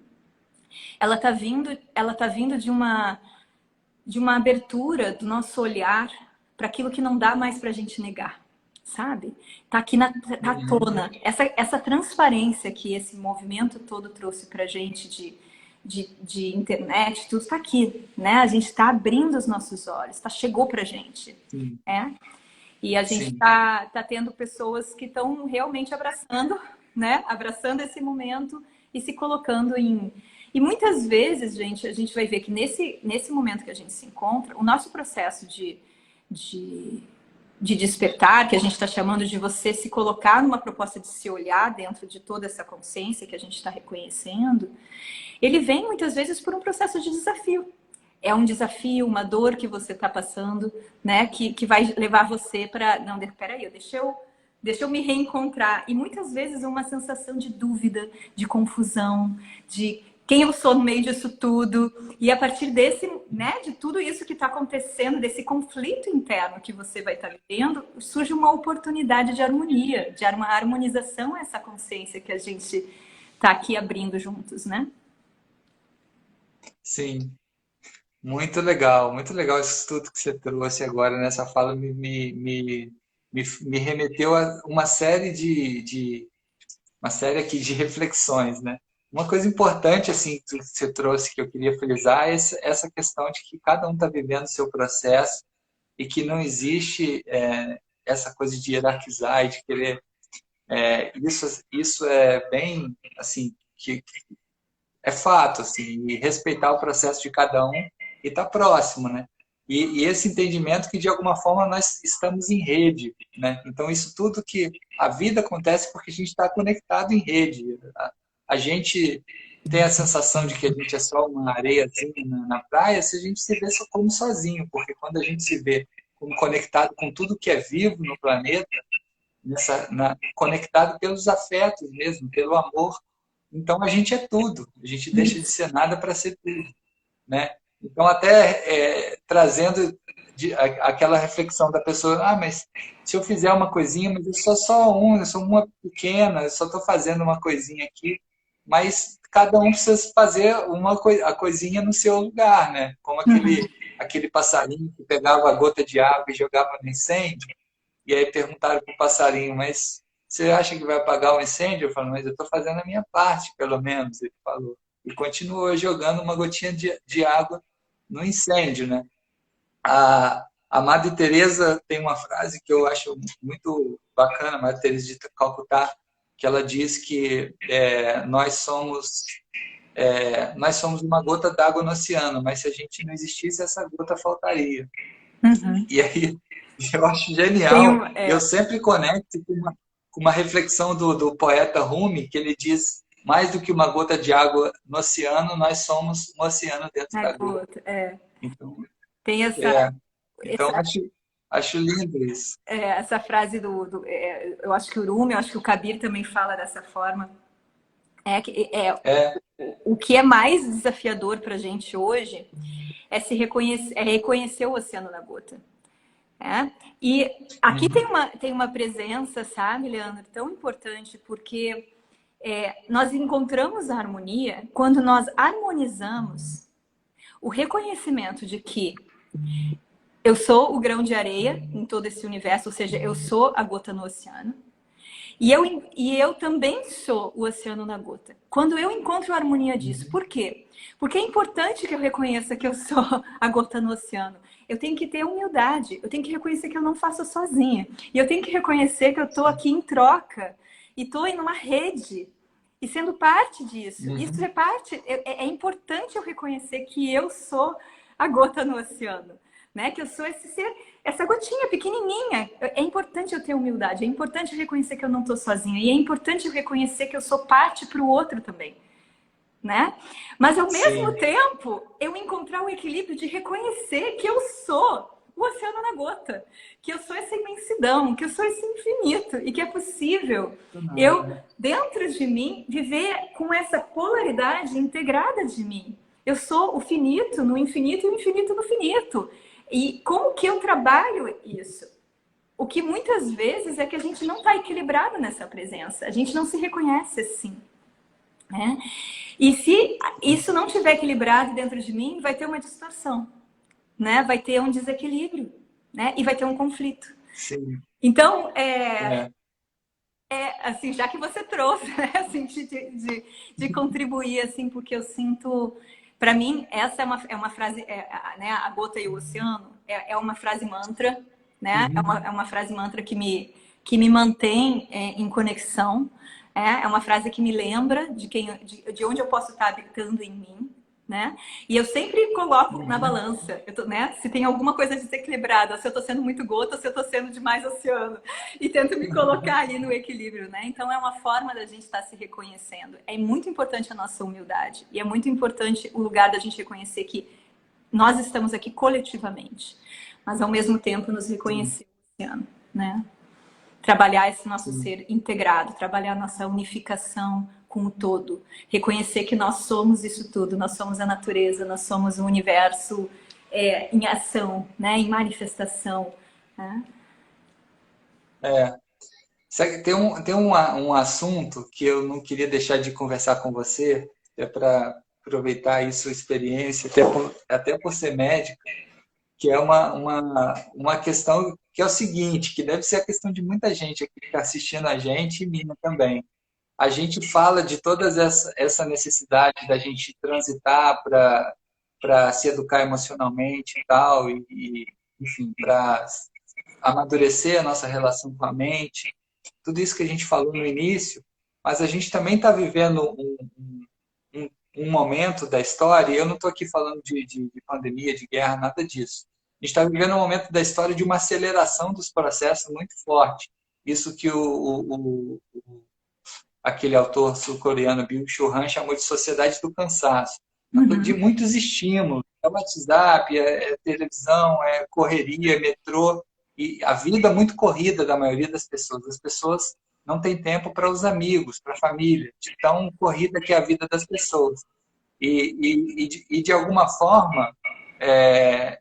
[SPEAKER 2] ela está vindo de uma abertura do nosso olhar para aquilo que não dá mais para a gente negar, sabe? Tá aqui tá à tona. Essa transparência que esse movimento todo trouxe para a gente de internet, tudo está aqui, né? A gente está abrindo os nossos olhos, chegou para a gente,
[SPEAKER 1] sim,
[SPEAKER 2] né? E a gente
[SPEAKER 1] sim,
[SPEAKER 2] tá tendo pessoas que estão realmente abraçando, né? Abraçando esse momento e se colocando em... E muitas vezes, gente, a gente vai ver que nesse momento que a gente se encontra, o nosso processo de, de despertar, que a gente está chamando de você se colocar numa proposta de se olhar dentro de toda essa consciência que a gente está reconhecendo, ele vem muitas vezes por um processo de desafio. É um desafio, uma dor que você está passando, né? Que vai levar você para... Não, peraí, deixa eu me reencontrar. E muitas vezes uma sensação de dúvida, de confusão, de quem eu sou no meio disso tudo. E a partir desse, né, de tudo isso que está acontecendo, desse conflito interno que você vai estar vivendo, surge uma oportunidade de harmonia, de uma harmonização a essa consciência que a gente está aqui abrindo juntos, né?
[SPEAKER 1] sim. Muito legal isso tudo que você trouxe agora nessa fala me remeteu a uma série aqui de reflexões, né? Uma coisa importante assim que você trouxe que eu queria frisar é essa questão de que cada um está vivendo o seu processo e que não existe essa coisa de hierarquizar e de querer isso é bem assim que é fato, assim, e respeitar o processo de cada um e estar próximo, né? E esse entendimento que, de alguma forma, nós estamos em rede, né? Então, isso tudo que... A vida acontece porque a gente está conectado em rede. A gente tem a sensação de que a gente é só uma areiazinha na praia se a gente se vê só como sozinho, porque quando a gente se vê como conectado com tudo que é vivo no planeta, conectado pelos afetos mesmo, pelo amor, então a gente é tudo, a gente deixa de ser nada para ser tudo, né? Então até trazendo aquela reflexão da pessoa, mas se eu fizer uma coisinha, mas eu sou só um, eu sou uma pequena, eu só estou fazendo uma coisinha aqui, mas cada um precisa fazer a coisinha no seu lugar, né? Como
[SPEAKER 2] Uhum.
[SPEAKER 1] aquele passarinho que pegava a gota de água e jogava no incêndio, e aí perguntaram para o passarinho, mas você acha que vai apagar o incêndio? Eu falo, mas eu estou fazendo a minha parte, pelo menos, ele falou. E continuou jogando uma gotinha de água no incêndio, né? A Madre Teresa tem uma frase que eu acho muito bacana, a Madre Teresa de Calcutá, que ela diz que nós somos uma gota d'água no oceano, mas se a gente não existisse, essa gota faltaria.
[SPEAKER 2] Uhum.
[SPEAKER 1] E aí eu acho
[SPEAKER 2] Tem
[SPEAKER 1] genial.
[SPEAKER 2] um,
[SPEAKER 1] Eu sempre conecto com uma reflexão do poeta Rumi, que ele diz: mais do que uma gota de água no oceano, nós somos um oceano dentro da gota. Então,
[SPEAKER 2] tem
[SPEAKER 1] é, então
[SPEAKER 2] essa,
[SPEAKER 1] acho lindo isso.
[SPEAKER 2] essa frase eu acho que o Rumi, eu acho que o Kabir também fala dessa forma.
[SPEAKER 1] É,
[SPEAKER 2] O que é mais desafiador para a gente hoje é se reconhecer, é reconhecer o oceano na gota. Né? E aqui
[SPEAKER 1] uhum,
[SPEAKER 2] tem uma presença, sabe, Leandro, tão importante, porque nós encontramos a harmonia quando nós harmonizamos o reconhecimento de que eu sou o grão de areia em todo esse universo, ou seja, eu sou a gota no oceano. E eu também sou o oceano na gota. Quando eu encontro a harmonia disso.
[SPEAKER 1] uhum,
[SPEAKER 2] Por quê? Porque é importante que eu reconheça que eu sou a gota no oceano. Eu tenho que ter humildade. Eu tenho que reconhecer que eu não faço sozinha. E eu tenho que reconhecer que eu estou aqui em troca. E estou em uma rede. E sendo parte disso. Isso
[SPEAKER 1] uhum,
[SPEAKER 2] é parte... É importante eu reconhecer que eu sou a gota no oceano. Né? Que eu sou esse ser, essa gotinha pequenininha. É importante eu ter humildade, é importante eu reconhecer que eu não estou sozinha e é importante eu reconhecer que eu sou parte para o outro também, né? Mas ao mesmo
[SPEAKER 1] sim,
[SPEAKER 2] tempo, eu encontrar o equilíbrio de reconhecer que eu sou o oceano na gota, que eu sou essa imensidão, que eu sou esse infinito e que é possível eu, dentro de mim, viver com essa polaridade integrada de mim. Eu sou o finito no infinito e o infinito no finito. E como que eu trabalho isso? O que muitas vezes é que a gente não está equilibrado nessa presença, a gente não se reconhece assim. Né? E se isso não estiver equilibrado dentro de mim, vai ter uma distorção, né? Vai ter um desequilíbrio, né? E vai ter um conflito.
[SPEAKER 1] sim.
[SPEAKER 2] Então,
[SPEAKER 1] É.
[SPEAKER 2] assim, já que você trouxe, né, assim, de contribuir, assim, porque eu sinto, para mim, essa é uma frase, né, a gota e o oceano, é uma frase mantra, né,
[SPEAKER 1] Uhum.
[SPEAKER 2] é uma frase mantra que me mantém em conexão, é uma frase que me lembra de onde eu posso estar habitando em mim, né? E eu sempre coloco na
[SPEAKER 1] Uhum.
[SPEAKER 2] balança, né? Se tem alguma coisa desequilibrada, se eu estou sendo muito gota, se eu estou sendo demais oceano. E tento me colocar ali no equilíbrio, né? Então é uma forma da gente estar se reconhecendo. É muito importante a nossa humildade. E é muito importante o lugar da gente reconhecer que nós estamos aqui coletivamente. Mas ao mesmo tempo nos
[SPEAKER 1] Sim,
[SPEAKER 2] reconhecer o oceano, né? Trabalhar esse nosso
[SPEAKER 1] sim.
[SPEAKER 2] ser integrado, trabalhar a nossa unificação com o todo, reconhecer que nós somos isso tudo, nós somos a natureza, nós somos o universo em ação, né? Em manifestação. Né?
[SPEAKER 1] É. Sabe, tem um assunto que eu não queria deixar de conversar com você, é para aproveitar aí sua experiência, até por ser médico, que é uma questão que é o seguinte, que deve ser a questão de muita gente aqui que está assistindo a gente e minha também. A gente fala de toda essa necessidade da gente transitar para se educar emocionalmente e tal, enfim, para amadurecer a nossa relação com a mente, tudo isso que a gente falou no início, mas a gente também está vivendo um momento da história, e eu não estou aqui falando de pandemia, de guerra, nada disso. A gente está vivendo um momento da história de uma aceleração dos processos muito forte. Isso que aquele autor sul-coreano Byung-Chul Han chamou de sociedade do cansaço, de
[SPEAKER 2] Uhum.
[SPEAKER 1] muitos estímulos. É WhatsApp, é televisão, é correria, é metrô, e a vida é muito corrida da maioria das pessoas. As pessoas não têm tempo para os amigos, para a família, de tão corrida que é a vida das pessoas. De alguma forma, é,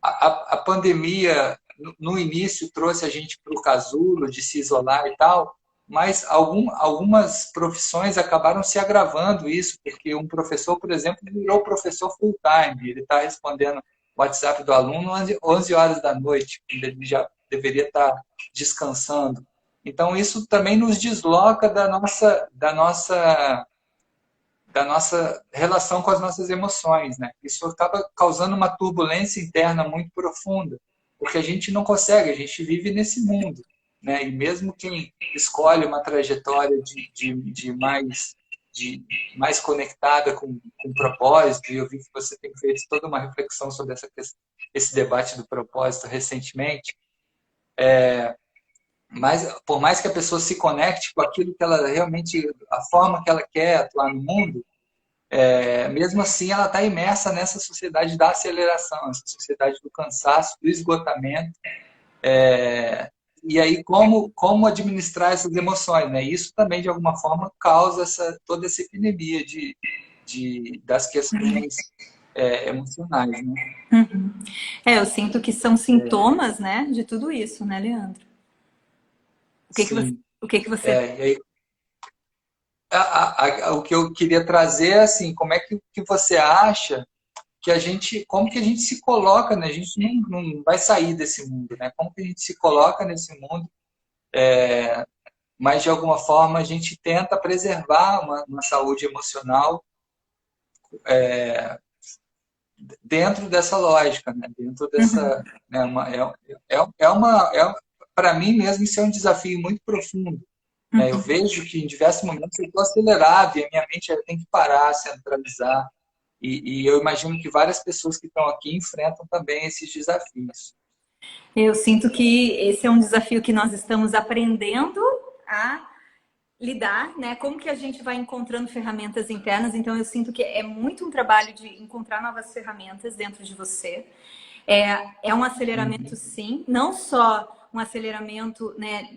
[SPEAKER 1] a pandemia, no início, trouxe a gente para o casulo, de se isolar e tal, mas algumas profissões acabaram se agravando isso, porque um professor, por exemplo, virou professor full-time, ele está respondendo o WhatsApp do aluno às 11 horas da noite, quando ele já deveria estar descansando. Então, isso também nos desloca da nossa relação com as nossas emoções, né? Isso acaba causando uma turbulência interna muito profunda, porque a gente não consegue, a gente vive nesse mundo, né? E mesmo quem escolhe uma trajetória de mais conectada com propósito, e eu vi que você tem feito toda uma reflexão sobre esse debate do propósito recentemente, mas por mais que a pessoa se conecte com aquilo que ela realmente, a forma que ela quer atuar no mundo, mesmo assim ela está imersa nessa sociedade da aceleração, essa sociedade do cansaço, do esgotamento. E aí, como administrar essas emoções? Né? Isso também, de alguma forma, causa toda essa epidemia das questões emocionais. Né?
[SPEAKER 2] Uhum. Eu sinto que são sintomas, né, de tudo isso, né, Leandro?
[SPEAKER 1] Sim.
[SPEAKER 2] O que que você...
[SPEAKER 1] E aí, o que eu queria trazer é assim, como é que você acha que como que a gente se coloca, né? A gente não vai sair desse mundo, né? Como que a gente se coloca nesse mundo, mas de alguma forma a gente tenta preservar uma saúde emocional dentro dessa lógica, né? Dentro
[SPEAKER 2] Uhum.
[SPEAKER 1] dessa, né? Para mim mesmo isso é um desafio muito profundo. Né? Eu
[SPEAKER 2] Uhum.
[SPEAKER 1] vejo que em diversos momentos eu estou acelerado e a minha mente tem que parar, centralizar. E eu imagino que várias pessoas que estão aqui enfrentam também esses desafios.
[SPEAKER 2] Eu sinto que esse é um desafio que nós estamos aprendendo a lidar, né? Como que a gente vai encontrando ferramentas internas? Então, eu sinto que é muito um trabalho de encontrar novas ferramentas dentro de você. É um aceleramento,
[SPEAKER 1] Uhum.
[SPEAKER 2] sim, não só um aceleramento, né,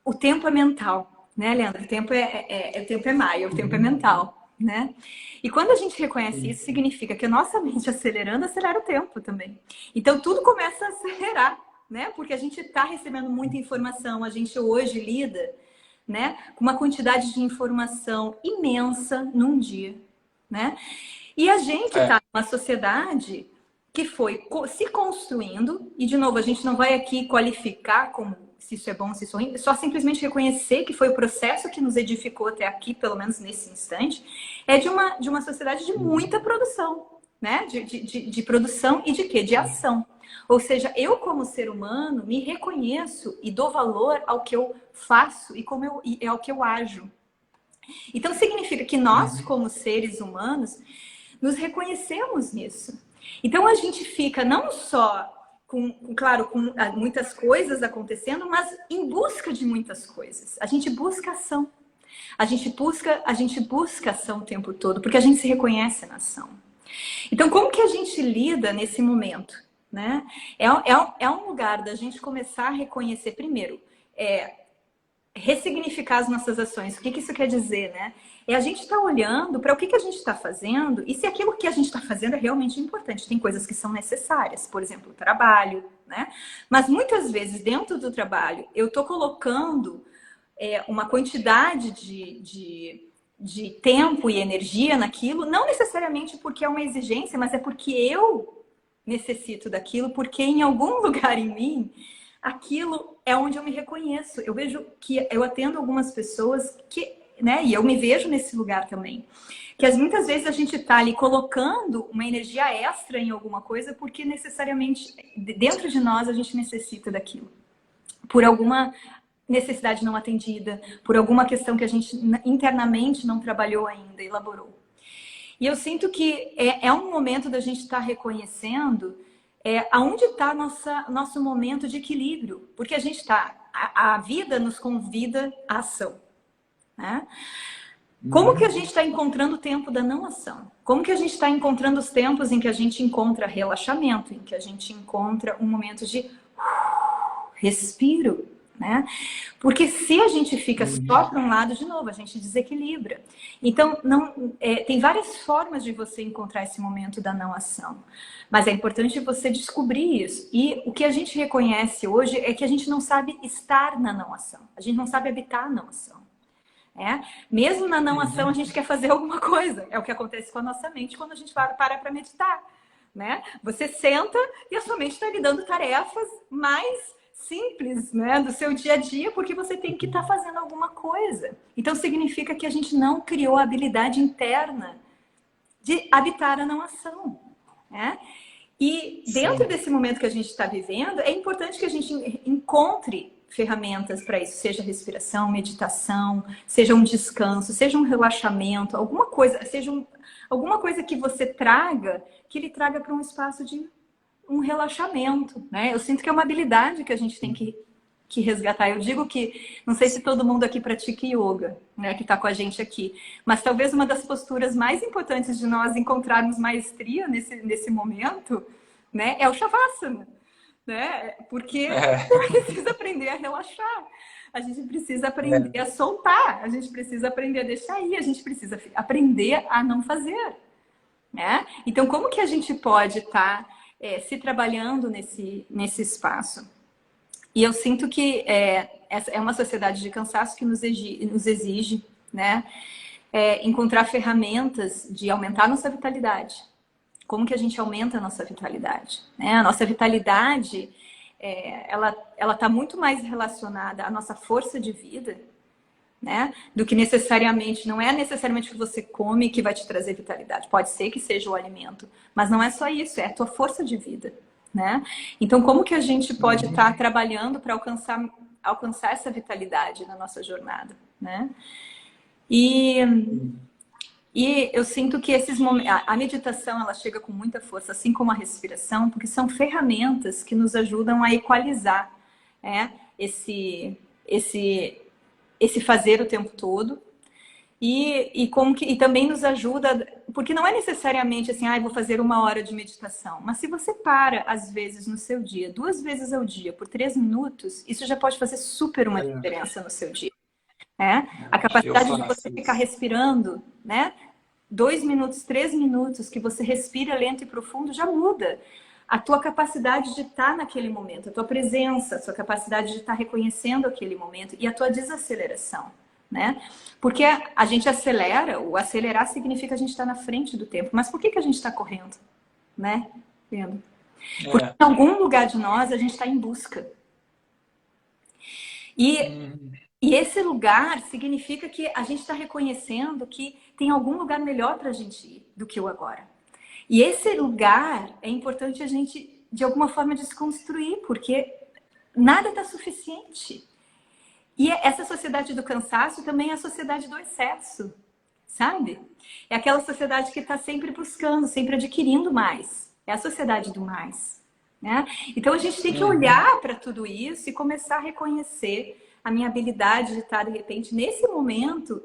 [SPEAKER 2] o tempo é mental, né, Leandro? O tempo é maio, o tempo é
[SPEAKER 1] Uhum.
[SPEAKER 2] mental, né? E quando a gente reconhece
[SPEAKER 1] Sim.
[SPEAKER 2] isso, significa que a nossa mente acelerando, acelera o tempo também. Então tudo começa a acelerar, né? Porque a gente está recebendo muita informação, a gente hoje lida, né, com uma quantidade de informação imensa num dia, né? E a gente
[SPEAKER 1] É,
[SPEAKER 2] está numa sociedade que foi se construindo, e de novo, a gente não vai aqui qualificar como se isso é bom, se isso é ruim, só simplesmente reconhecer que foi o processo que nos edificou até aqui, pelo menos nesse instante, é de uma sociedade de muita produção, né? De produção e de quê? De ação. Ou seja, eu como ser humano me reconheço e dou valor ao que eu faço e ao que eu ajo. Então significa que nós, como seres humanos, nos reconhecemos nisso. Então a gente fica não só claro, com muitas coisas acontecendo, mas em busca de muitas coisas. A gente busca ação. A gente busca ação o tempo todo, porque a gente se reconhece na ação. Então, como que a gente lida nesse momento? Né? É um lugar da gente começar a reconhecer primeiro, ressignificar as nossas ações. O que isso quer dizer, né? É a gente estar olhando para o que a gente está fazendo e se aquilo que a gente está fazendo é realmente importante. Tem coisas que são necessárias, por exemplo, o trabalho, né? Mas muitas vezes dentro do trabalho eu estou colocando uma quantidade de tempo e energia naquilo, não necessariamente porque é uma exigência, mas é porque eu necessito daquilo, porque em algum lugar em mim aquilo é onde eu me reconheço. Eu vejo que eu atendo algumas pessoas que, né, e eu me vejo nesse lugar também, que muitas vezes a gente está ali colocando uma energia extra em alguma coisa porque necessariamente dentro de nós a gente necessita daquilo, por alguma necessidade não atendida, por alguma questão que a gente internamente não trabalhou ainda, elaborou. E eu sinto que é um momento da gente estar reconhecendo aonde está nosso momento de equilíbrio, porque a gente está, a vida nos convida à ação, né? Como que a gente está encontrando o tempo da não ação? Como que a gente está encontrando os tempos em que a gente encontra relaxamento, em que a gente encontra um momento de respiro, né? Porque se a gente fica só para um lado, de novo, a gente desequilibra. Então, tem várias formas de você encontrar esse momento da não ação. Mas é importante você descobrir isso. E o que a gente reconhece hoje é que a gente não sabe estar na não ação. A gente não sabe habitar a não ação. Mesmo na não ação, a gente quer fazer alguma coisa. É o que acontece com a nossa mente quando a gente para meditar, né? Você senta e a sua mente está lhe dando tarefas mais simples, né, do seu dia a dia, porque você tem que estar fazendo alguma coisa. Então significa que a gente não criou a habilidade interna de habitar a não ação, né? E dentro desse momento que a gente está vivendo, é importante que a gente encontre ferramentas para isso, seja respiração, meditação, seja um descanso, seja um relaxamento, alguma coisa, alguma coisa que você traga, que ele traga para um espaço de um relaxamento, né? Eu sinto que é uma habilidade que a gente tem que resgatar. Eu digo que, não sei se todo mundo aqui pratica yoga, né, que está com a gente aqui, mas talvez uma das posturas mais importantes de nós encontrarmos maestria nesse momento, né, é o Shavasana, né? Porque a gente precisa aprender a relaxar, a gente precisa aprender a soltar, a gente precisa aprender a deixar ir, a gente precisa aprender a não fazer, né? Então, como que a gente pode estar se trabalhando nesse espaço? E eu sinto que essa é uma sociedade de cansaço que nos exige, né, encontrar ferramentas de aumentar a nossa vitalidade. Como que a gente aumenta a nossa vitalidade? Né? A nossa vitalidade, ela está muito mais relacionada à nossa força de vida, né, do que necessariamente, não é necessariamente o que você come que vai te trazer vitalidade. Pode ser que seja o alimento, mas não é só isso, é a tua força de vida, né? Então, como que a gente pode estar trabalhando para alcançar essa vitalidade na nossa jornada, né? E eu sinto que esses momentos, a meditação, ela chega com muita força, assim como a respiração, porque são ferramentas que nos ajudam a equalizar esse fazer o tempo todo. E também nos ajuda, porque não é necessariamente assim, vou fazer 1 hora de meditação. Mas se você para, às vezes, no seu dia, 2 vezes ao dia, por 3 minutos, isso já pode fazer super uma diferença no seu dia. A capacidade de você ficar respirando, né? 2 minutos, 3 minutos, que você respira lento e profundo, já muda a tua capacidade de estar naquele momento, a tua presença, a sua capacidade de estar reconhecendo aquele momento e a tua desaceleração, né? Porque a gente acelera, o acelerar significa a gente estar na frente do tempo. Mas por que a gente está correndo, né? Porque em algum lugar de nós a gente está em busca. E,
[SPEAKER 1] Uhum.
[SPEAKER 2] e esse lugar significa que a gente está reconhecendo que tem algum lugar melhor para a gente ir do que o agora. E esse lugar é importante a gente, de alguma forma, desconstruir, porque nada está suficiente. E essa sociedade do cansaço também é a sociedade do excesso, sabe? É aquela sociedade que está sempre buscando, sempre adquirindo mais. É a sociedade do mais. Né? Então a gente tem que
[SPEAKER 1] Uhum.
[SPEAKER 2] olhar para tudo isso e começar a reconhecer a minha habilidade de estar, de repente, nesse momento,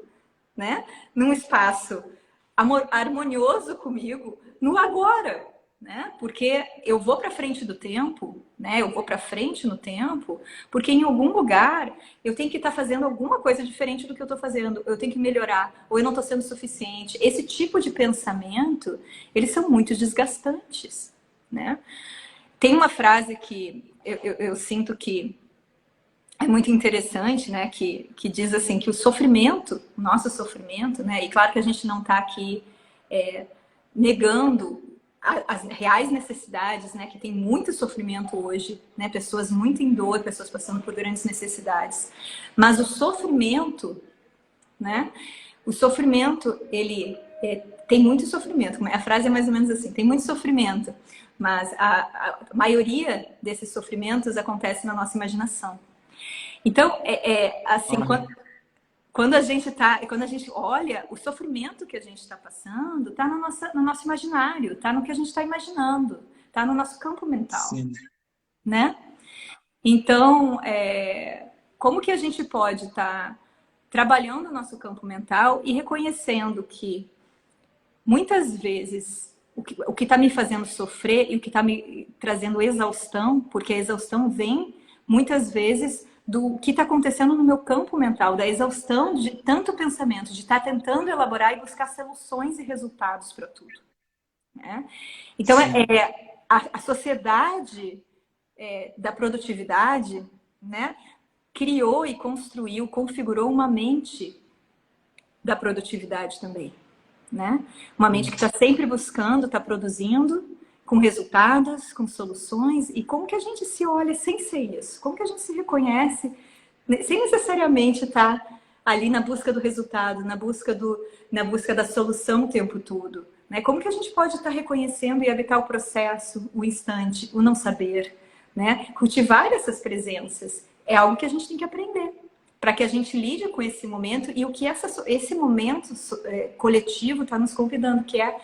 [SPEAKER 2] né, num espaço harmonioso comigo, no agora, né? Porque eu vou para frente do tempo, né? Eu vou para frente no tempo, porque em algum lugar eu tenho que estar fazendo alguma coisa diferente do que eu estou fazendo. Eu tenho que melhorar, ou eu não estou sendo suficiente. Esse tipo de pensamento, eles são muito desgastantes, né? Tem uma frase que eu sinto que é muito interessante, né? Que diz assim que o sofrimento, o nosso sofrimento, né? E claro que a gente não está aqui negando as reais necessidades, né? Que tem muito sofrimento hoje, né? Pessoas muito em dor, pessoas passando por grandes necessidades. Mas o sofrimento, né? O sofrimento, ele tem muito sofrimento. A frase é mais ou menos assim: tem muito sofrimento, mas a maioria desses sofrimentos acontece na nossa imaginação. Então, assim,
[SPEAKER 1] Uhum.
[SPEAKER 2] quando a gente olha, o sofrimento que a gente está passando está no nosso imaginário, está no que a gente está imaginando, está no nosso campo mental,
[SPEAKER 1] Sim.
[SPEAKER 2] né? Então, como que a gente pode estar trabalhando o nosso campo mental e reconhecendo que muitas vezes o que está me fazendo sofrer e o que está me trazendo exaustão, porque a exaustão vem muitas vezes do que está acontecendo no meu campo mental, da exaustão de tanto pensamento, de estar tentando elaborar e buscar soluções e resultados para tudo. Né? Então,
[SPEAKER 1] Sim.
[SPEAKER 2] a sociedade da produtividade, né, criou e construiu, configurou uma mente da produtividade também, né? Uma mente que está sempre buscando, está produzindo, com resultados, com soluções. E como que a gente se olha sem ser isso? Como que a gente se reconhece sem necessariamente estar ali na busca do resultado, na busca da solução o tempo todo? Né? Como que a gente pode estar reconhecendo e habitar o processo, o instante, o não saber? Né? Cultivar essas presenças é algo que a gente tem que aprender para que a gente lide com esse momento e o que esse momento coletivo está nos convidando, que é,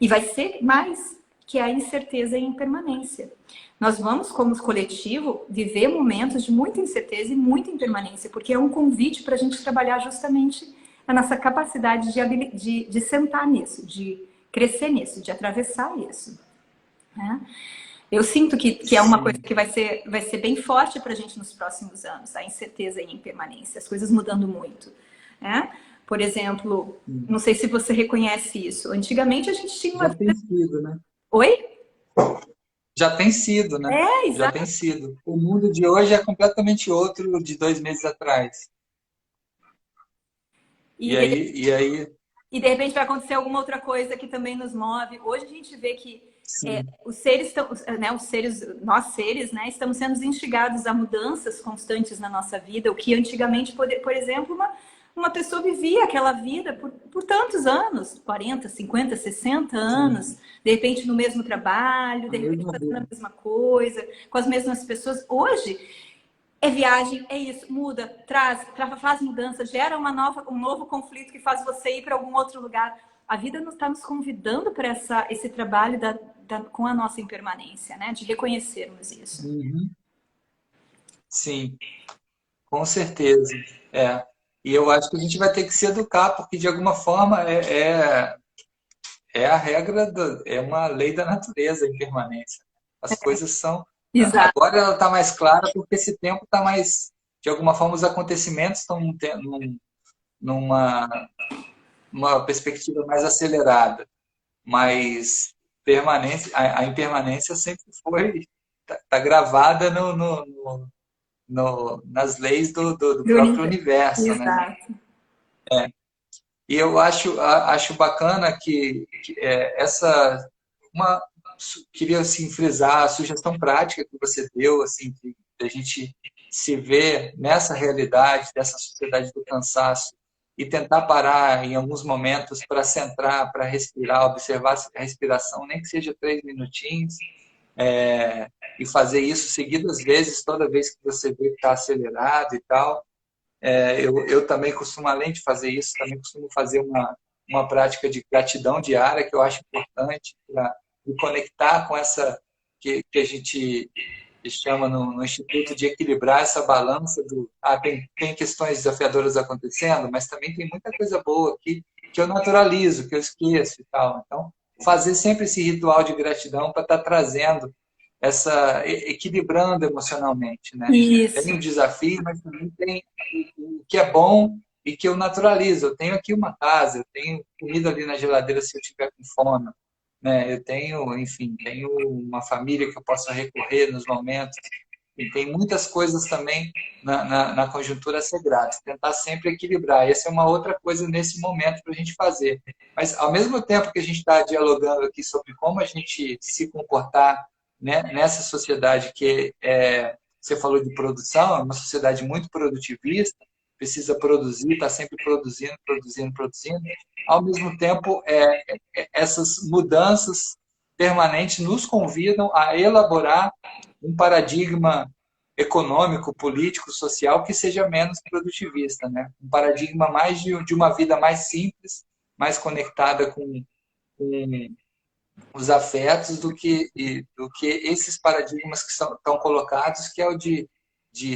[SPEAKER 2] e vai ser mais, que é a incerteza e a impermanência. Nós vamos, como coletivo, viver momentos de muita incerteza e muita impermanência, porque é um convite para a gente trabalhar justamente a nossa capacidade de sentar nisso, de crescer nisso, de atravessar isso. Né? Eu sinto que é uma coisa
[SPEAKER 1] Sim.
[SPEAKER 2] que vai ser bem forte para a gente nos próximos anos, a incerteza e a impermanência, as coisas mudando muito. Né? Por exemplo, não sei se você reconhece isso. Antigamente a gente tinha uma
[SPEAKER 1] Já tem
[SPEAKER 2] vida.
[SPEAKER 1] sido, né?
[SPEAKER 2] Oi?
[SPEAKER 1] Já tem sido, né? Já
[SPEAKER 2] Exato.
[SPEAKER 1] tem sido. O mundo de hoje é completamente outro de 2 meses atrás.
[SPEAKER 2] E
[SPEAKER 1] E
[SPEAKER 2] de,
[SPEAKER 1] aí, e aí,
[SPEAKER 2] e de repente vai acontecer alguma outra coisa que também nos move. Hoje a gente vê que
[SPEAKER 1] sim,
[SPEAKER 2] os seres estão, né, nós seres, né, estamos sendo instigados a mudanças constantes na nossa vida, o que antigamente, por exemplo, uma pessoa vivia aquela vida por tantos anos, 40, 50, 60
[SPEAKER 1] sim,
[SPEAKER 2] anos, de repente no mesmo trabalho,
[SPEAKER 1] a
[SPEAKER 2] de repente
[SPEAKER 1] mesma
[SPEAKER 2] fazendo a
[SPEAKER 1] vida.
[SPEAKER 2] mesma coisa, com as mesmas pessoas. Hoje é viagem, é isso, muda, faz mudança, gera um novo conflito que faz você ir para algum outro lugar. A vida está nos convidando para esse trabalho com a nossa impermanência, né? De reconhecermos isso.
[SPEAKER 1] Uhum. Sim, com certeza. É. E eu acho que a gente vai ter que se educar, porque de alguma forma é a regra, é uma lei da natureza a impermanência. As coisas são.
[SPEAKER 2] Exato.
[SPEAKER 1] Agora ela está mais clara porque esse tempo está mais. De alguma forma, os acontecimentos estão numa uma perspectiva mais acelerada. Mas a impermanência sempre foi. Está gravada nas leis do
[SPEAKER 2] Do
[SPEAKER 1] próprio
[SPEAKER 2] universo.
[SPEAKER 1] universo, né?
[SPEAKER 2] Exato.
[SPEAKER 1] E eu acho bacana que essa uma queria assim frisar a sugestão prática que você deu assim de a gente se ver nessa realidade, dessa sociedade do cansaço, e tentar parar em alguns momentos para centrar, para respirar, observar a respiração, nem que seja 3 minutinhos, e fazer isso seguidas vezes, toda vez que você vê que está acelerado e tal. Eu também costumo, além de fazer isso, também costumo fazer uma prática de gratidão diária, que eu acho importante para me conectar com essa que a gente chama no Instituto de equilibrar essa balança do tem questões desafiadoras acontecendo, mas também tem muita coisa boa que eu naturalizo, que eu esqueço e tal. Então, fazer sempre esse ritual de gratidão para estar trazendo equilibrando emocionalmente, né? Tem
[SPEAKER 2] Isso.
[SPEAKER 1] um desafio, mas também tem o que é bom e que eu naturalizo. Eu tenho aqui uma casa, eu tenho comida ali na geladeira se eu tiver com fome, né? Eu tenho, enfim, tenho uma família que eu possa recorrer nos momentos. E tem muitas coisas também na conjuntura a ser grato. Tentar sempre equilibrar. Essa é uma outra coisa nesse momento para a gente fazer. Mas, ao mesmo tempo que a gente está dialogando aqui sobre como a gente se comportar, né, nessa sociedade você falou de produção, é uma sociedade muito produtivista, precisa produzir, está sempre produzindo, produzindo, produzindo. Ao mesmo tempo, essas mudanças permanentes nos convidam a elaborar um paradigma econômico, político, social que seja menos produtivista, né? Um paradigma mais de uma vida mais simples, mais conectada com os afetos do que esses paradigmas que estão colocados, que é o de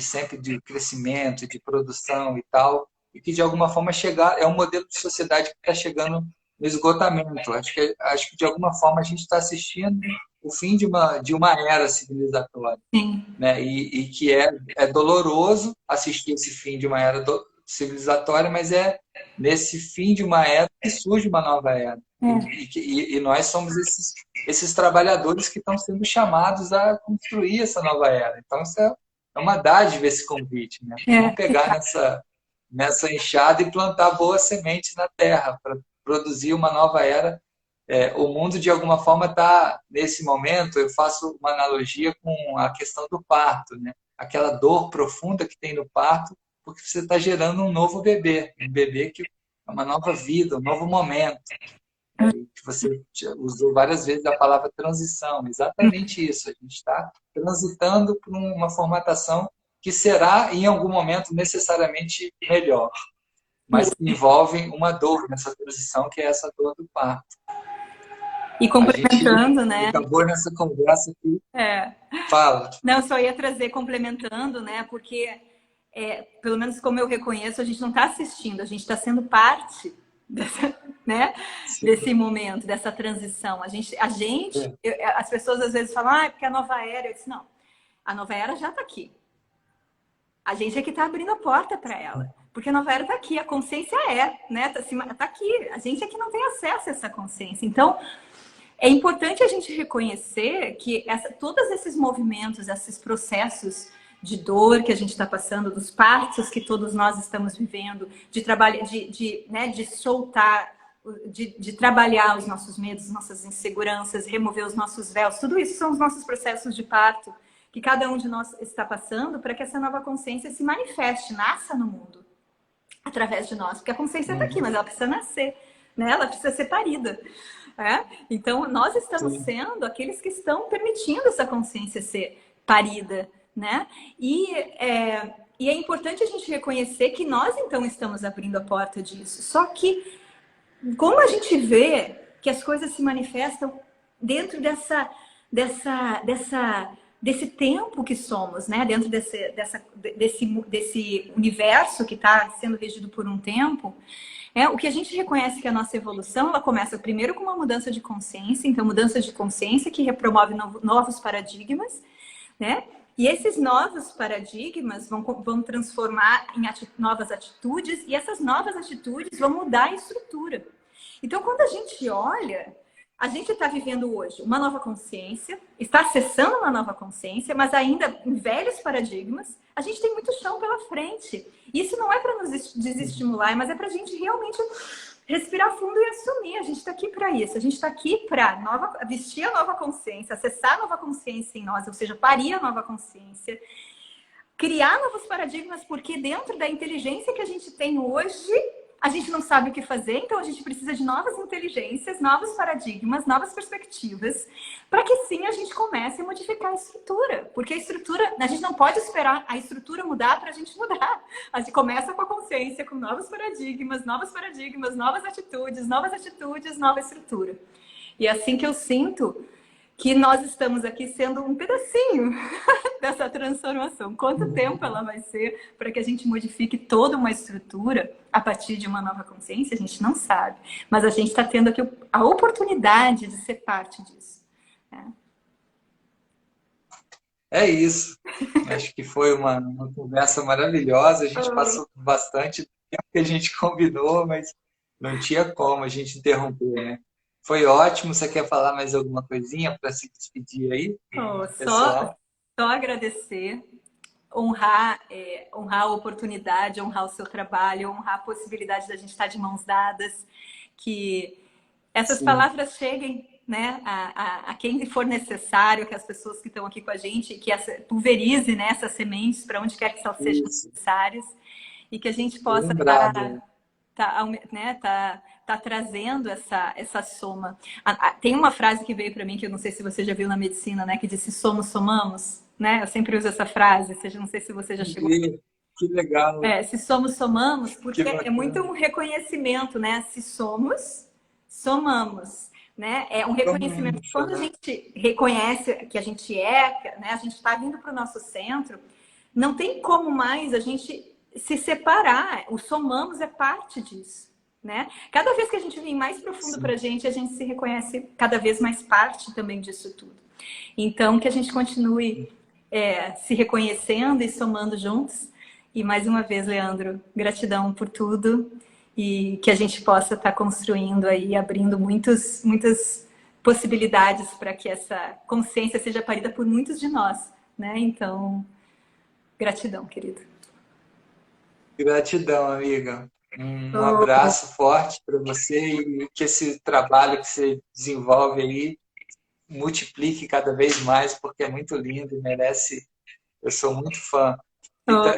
[SPEAKER 1] sempre de crescimento, de produção e tal, e que de alguma forma é um modelo de sociedade que está chegando no esgotamento. Acho que de alguma forma a gente está assistindo o fim de uma era civilizatória,
[SPEAKER 2] Sim.
[SPEAKER 1] né? E que é doloroso assistir esse fim de uma era civilizatória, mas é nesse fim de uma era que surge uma nova era. E nós somos esses trabalhadores que estão sendo chamados a construir essa nova era. Então, isso é uma dádiva, esse convite, né? Vamos pegar nessa enxada e plantar boas sementes na terra para produzir uma nova era. O mundo, de alguma forma, está, nesse momento, eu faço uma analogia com a questão do parto, né? Aquela dor profunda que tem no parto, porque você está gerando um novo bebê, um bebê que é uma nova vida, um novo momento. Que você usou várias vezes a palavra transição, exatamente isso. A gente está transitando por uma formatação que será, em algum momento, necessariamente melhor, mas que envolve uma dor nessa transição, que é essa dor do parto.
[SPEAKER 2] E
[SPEAKER 1] A gente
[SPEAKER 2] complementando, né?
[SPEAKER 1] acabou nessa conversa aqui. Fala.
[SPEAKER 2] Não, só ia trazer complementando, né? Porque, pelo menos como eu reconheço, a gente não está assistindo, a gente está sendo parte né? Desse momento, dessa transição. As pessoas às vezes falam, é porque a nova era. Eu disse, não, a nova era já está aqui. A gente é que está abrindo a porta para ela. Porque a nova era está aqui, a consciência né? Tá aqui. A gente é que não tem acesso a essa consciência. Então, é importante a gente reconhecer que todos esses movimentos, esses processos de dor que a gente está passando, dos partos que todos nós estamos vivendo, de trabalhar, de soltar, de trabalhar os nossos medos, nossas inseguranças, remover os nossos véus, tudo isso são os nossos processos de parto que cada um de nós está passando para que essa nova consciência se manifeste, nasça no mundo através de nós, porque a consciência está aqui, mas ela precisa nascer, né? Ela precisa ser parida. Então, nós estamos sendo aqueles que estão permitindo essa consciência ser parida, né? E é importante a gente reconhecer que nós, então, estamos abrindo a porta disso. Só que, como a gente vê que as coisas se manifestam dentro desse tempo que somos, né? Dentro desse universo que está sendo regido por um tempo, o que a gente reconhece que a nossa evolução, ela começa primeiro com uma mudança de consciência, então mudança de consciência que promove novos paradigmas, né? E esses novos paradigmas vão transformar em novas atitudes, e essas novas atitudes vão mudar a estrutura. Então, quando a gente olha, a gente está vivendo hoje uma nova consciência, está acessando uma nova consciência, mas ainda em velhos paradigmas, a gente tem muito chão pela frente. Isso não é para nos desestimular, mas é para a gente realmente respirar fundo e assumir. A gente está aqui para isso. A gente está aqui para vestir a nova consciência, acessar a nova consciência em nós, ou seja, parir a nova consciência, criar novos paradigmas, porque dentro da inteligência que a gente tem hoje, a gente não sabe o que fazer, então a gente precisa de novas inteligências, novos paradigmas, novas perspectivas, para que sim a gente comece a modificar a estrutura. Porque a estrutura, a gente não pode esperar a estrutura mudar para a gente mudar. A gente começa com a consciência, com novos paradigmas, novas atitudes, nova estrutura. E é assim que eu sinto que nós estamos aqui sendo um pedacinho dessa transformação. Quanto tempo ela vai ser para que a gente modifique toda uma estrutura a partir de uma nova consciência? A gente não sabe. Mas a gente está tendo aqui a oportunidade de ser parte disso.
[SPEAKER 1] É isso. Acho que foi uma conversa maravilhosa. A gente passou bastante tempo que a gente combinou, mas não tinha como a gente interromper, né? Foi ótimo. Você quer falar mais alguma coisinha para se despedir aí, pessoal?
[SPEAKER 2] Só agradecer, honrar a oportunidade, honrar o seu trabalho, honrar a possibilidade da gente estar de mãos dadas, que essas palavras cheguem, né, a quem for necessário, que as pessoas que estão aqui com a gente, que pulverize, né, essas sementes para onde quer que elas sejam necessárias, e que a gente possa tá trazendo essa soma. Tem uma frase que veio para mim, que eu não sei se você já viu na medicina, né, que diz: se somos, somamos, né? Eu sempre uso essa frase, não sei se você já chegou.
[SPEAKER 1] Que legal.
[SPEAKER 2] Se somos, somamos, porque é muito um reconhecimento, né? Se somos, somamos. Né? É um reconhecimento. Quando a gente reconhece que a gente né? A gente está vindo para o nosso centro, não tem como mais a gente se separar. O somamos é parte disso. Né? Cada vez que a gente vem mais profundo para a gente se reconhece cada vez mais parte também disso tudo. Então, que a gente continue se reconhecendo e somando juntos. E mais uma vez, Leandro, gratidão por tudo. E que a gente possa estar construindo aí, abrindo muitas possibilidades para que essa consciência seja parida por muitos de nós, né? Então, gratidão, querido.
[SPEAKER 1] Gratidão, amiga. Um abraço forte para você e que esse trabalho que você desenvolve aí multiplique cada vez mais, porque é muito lindo e merece. Eu sou muito fã.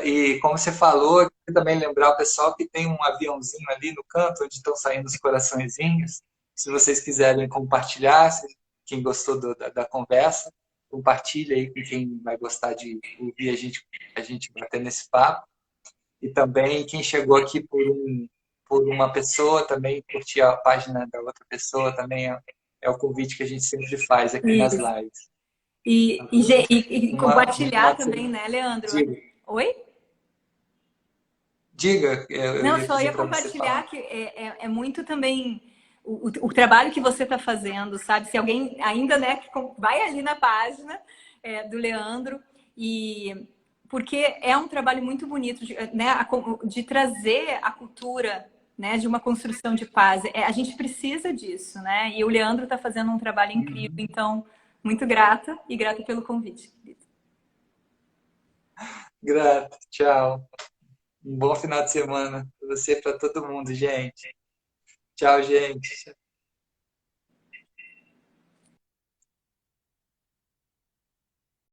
[SPEAKER 1] E como você falou, eu também lembrar o pessoal que tem um aviãozinho ali no canto, onde estão saindo os coraçõezinhos. Se vocês quiserem compartilhar, quem gostou da conversa, compartilha aí com quem vai gostar de ouvir a gente bater nesse papo. E também quem chegou aqui por uma pessoa, também curtir a página da outra pessoa, também é o convite que a gente sempre faz aqui nas lives.
[SPEAKER 2] E compartilhar também, né, Leandro?
[SPEAKER 1] Diga.
[SPEAKER 2] Oi?
[SPEAKER 1] Diga.
[SPEAKER 2] Não, só ia compartilhar que é muito também o trabalho que você está fazendo, sabe? Se alguém ainda, né, vai ali na página do Leandro, porque é um trabalho muito bonito de trazer a cultura, né, de uma construção de paz. A gente precisa disso, né? E o Leandro está fazendo um trabalho incrível, então, muito grata e grata pelo convite.
[SPEAKER 1] Grata, tchau. Um bom final de semana para você e para todo mundo, gente. Tchau, gente.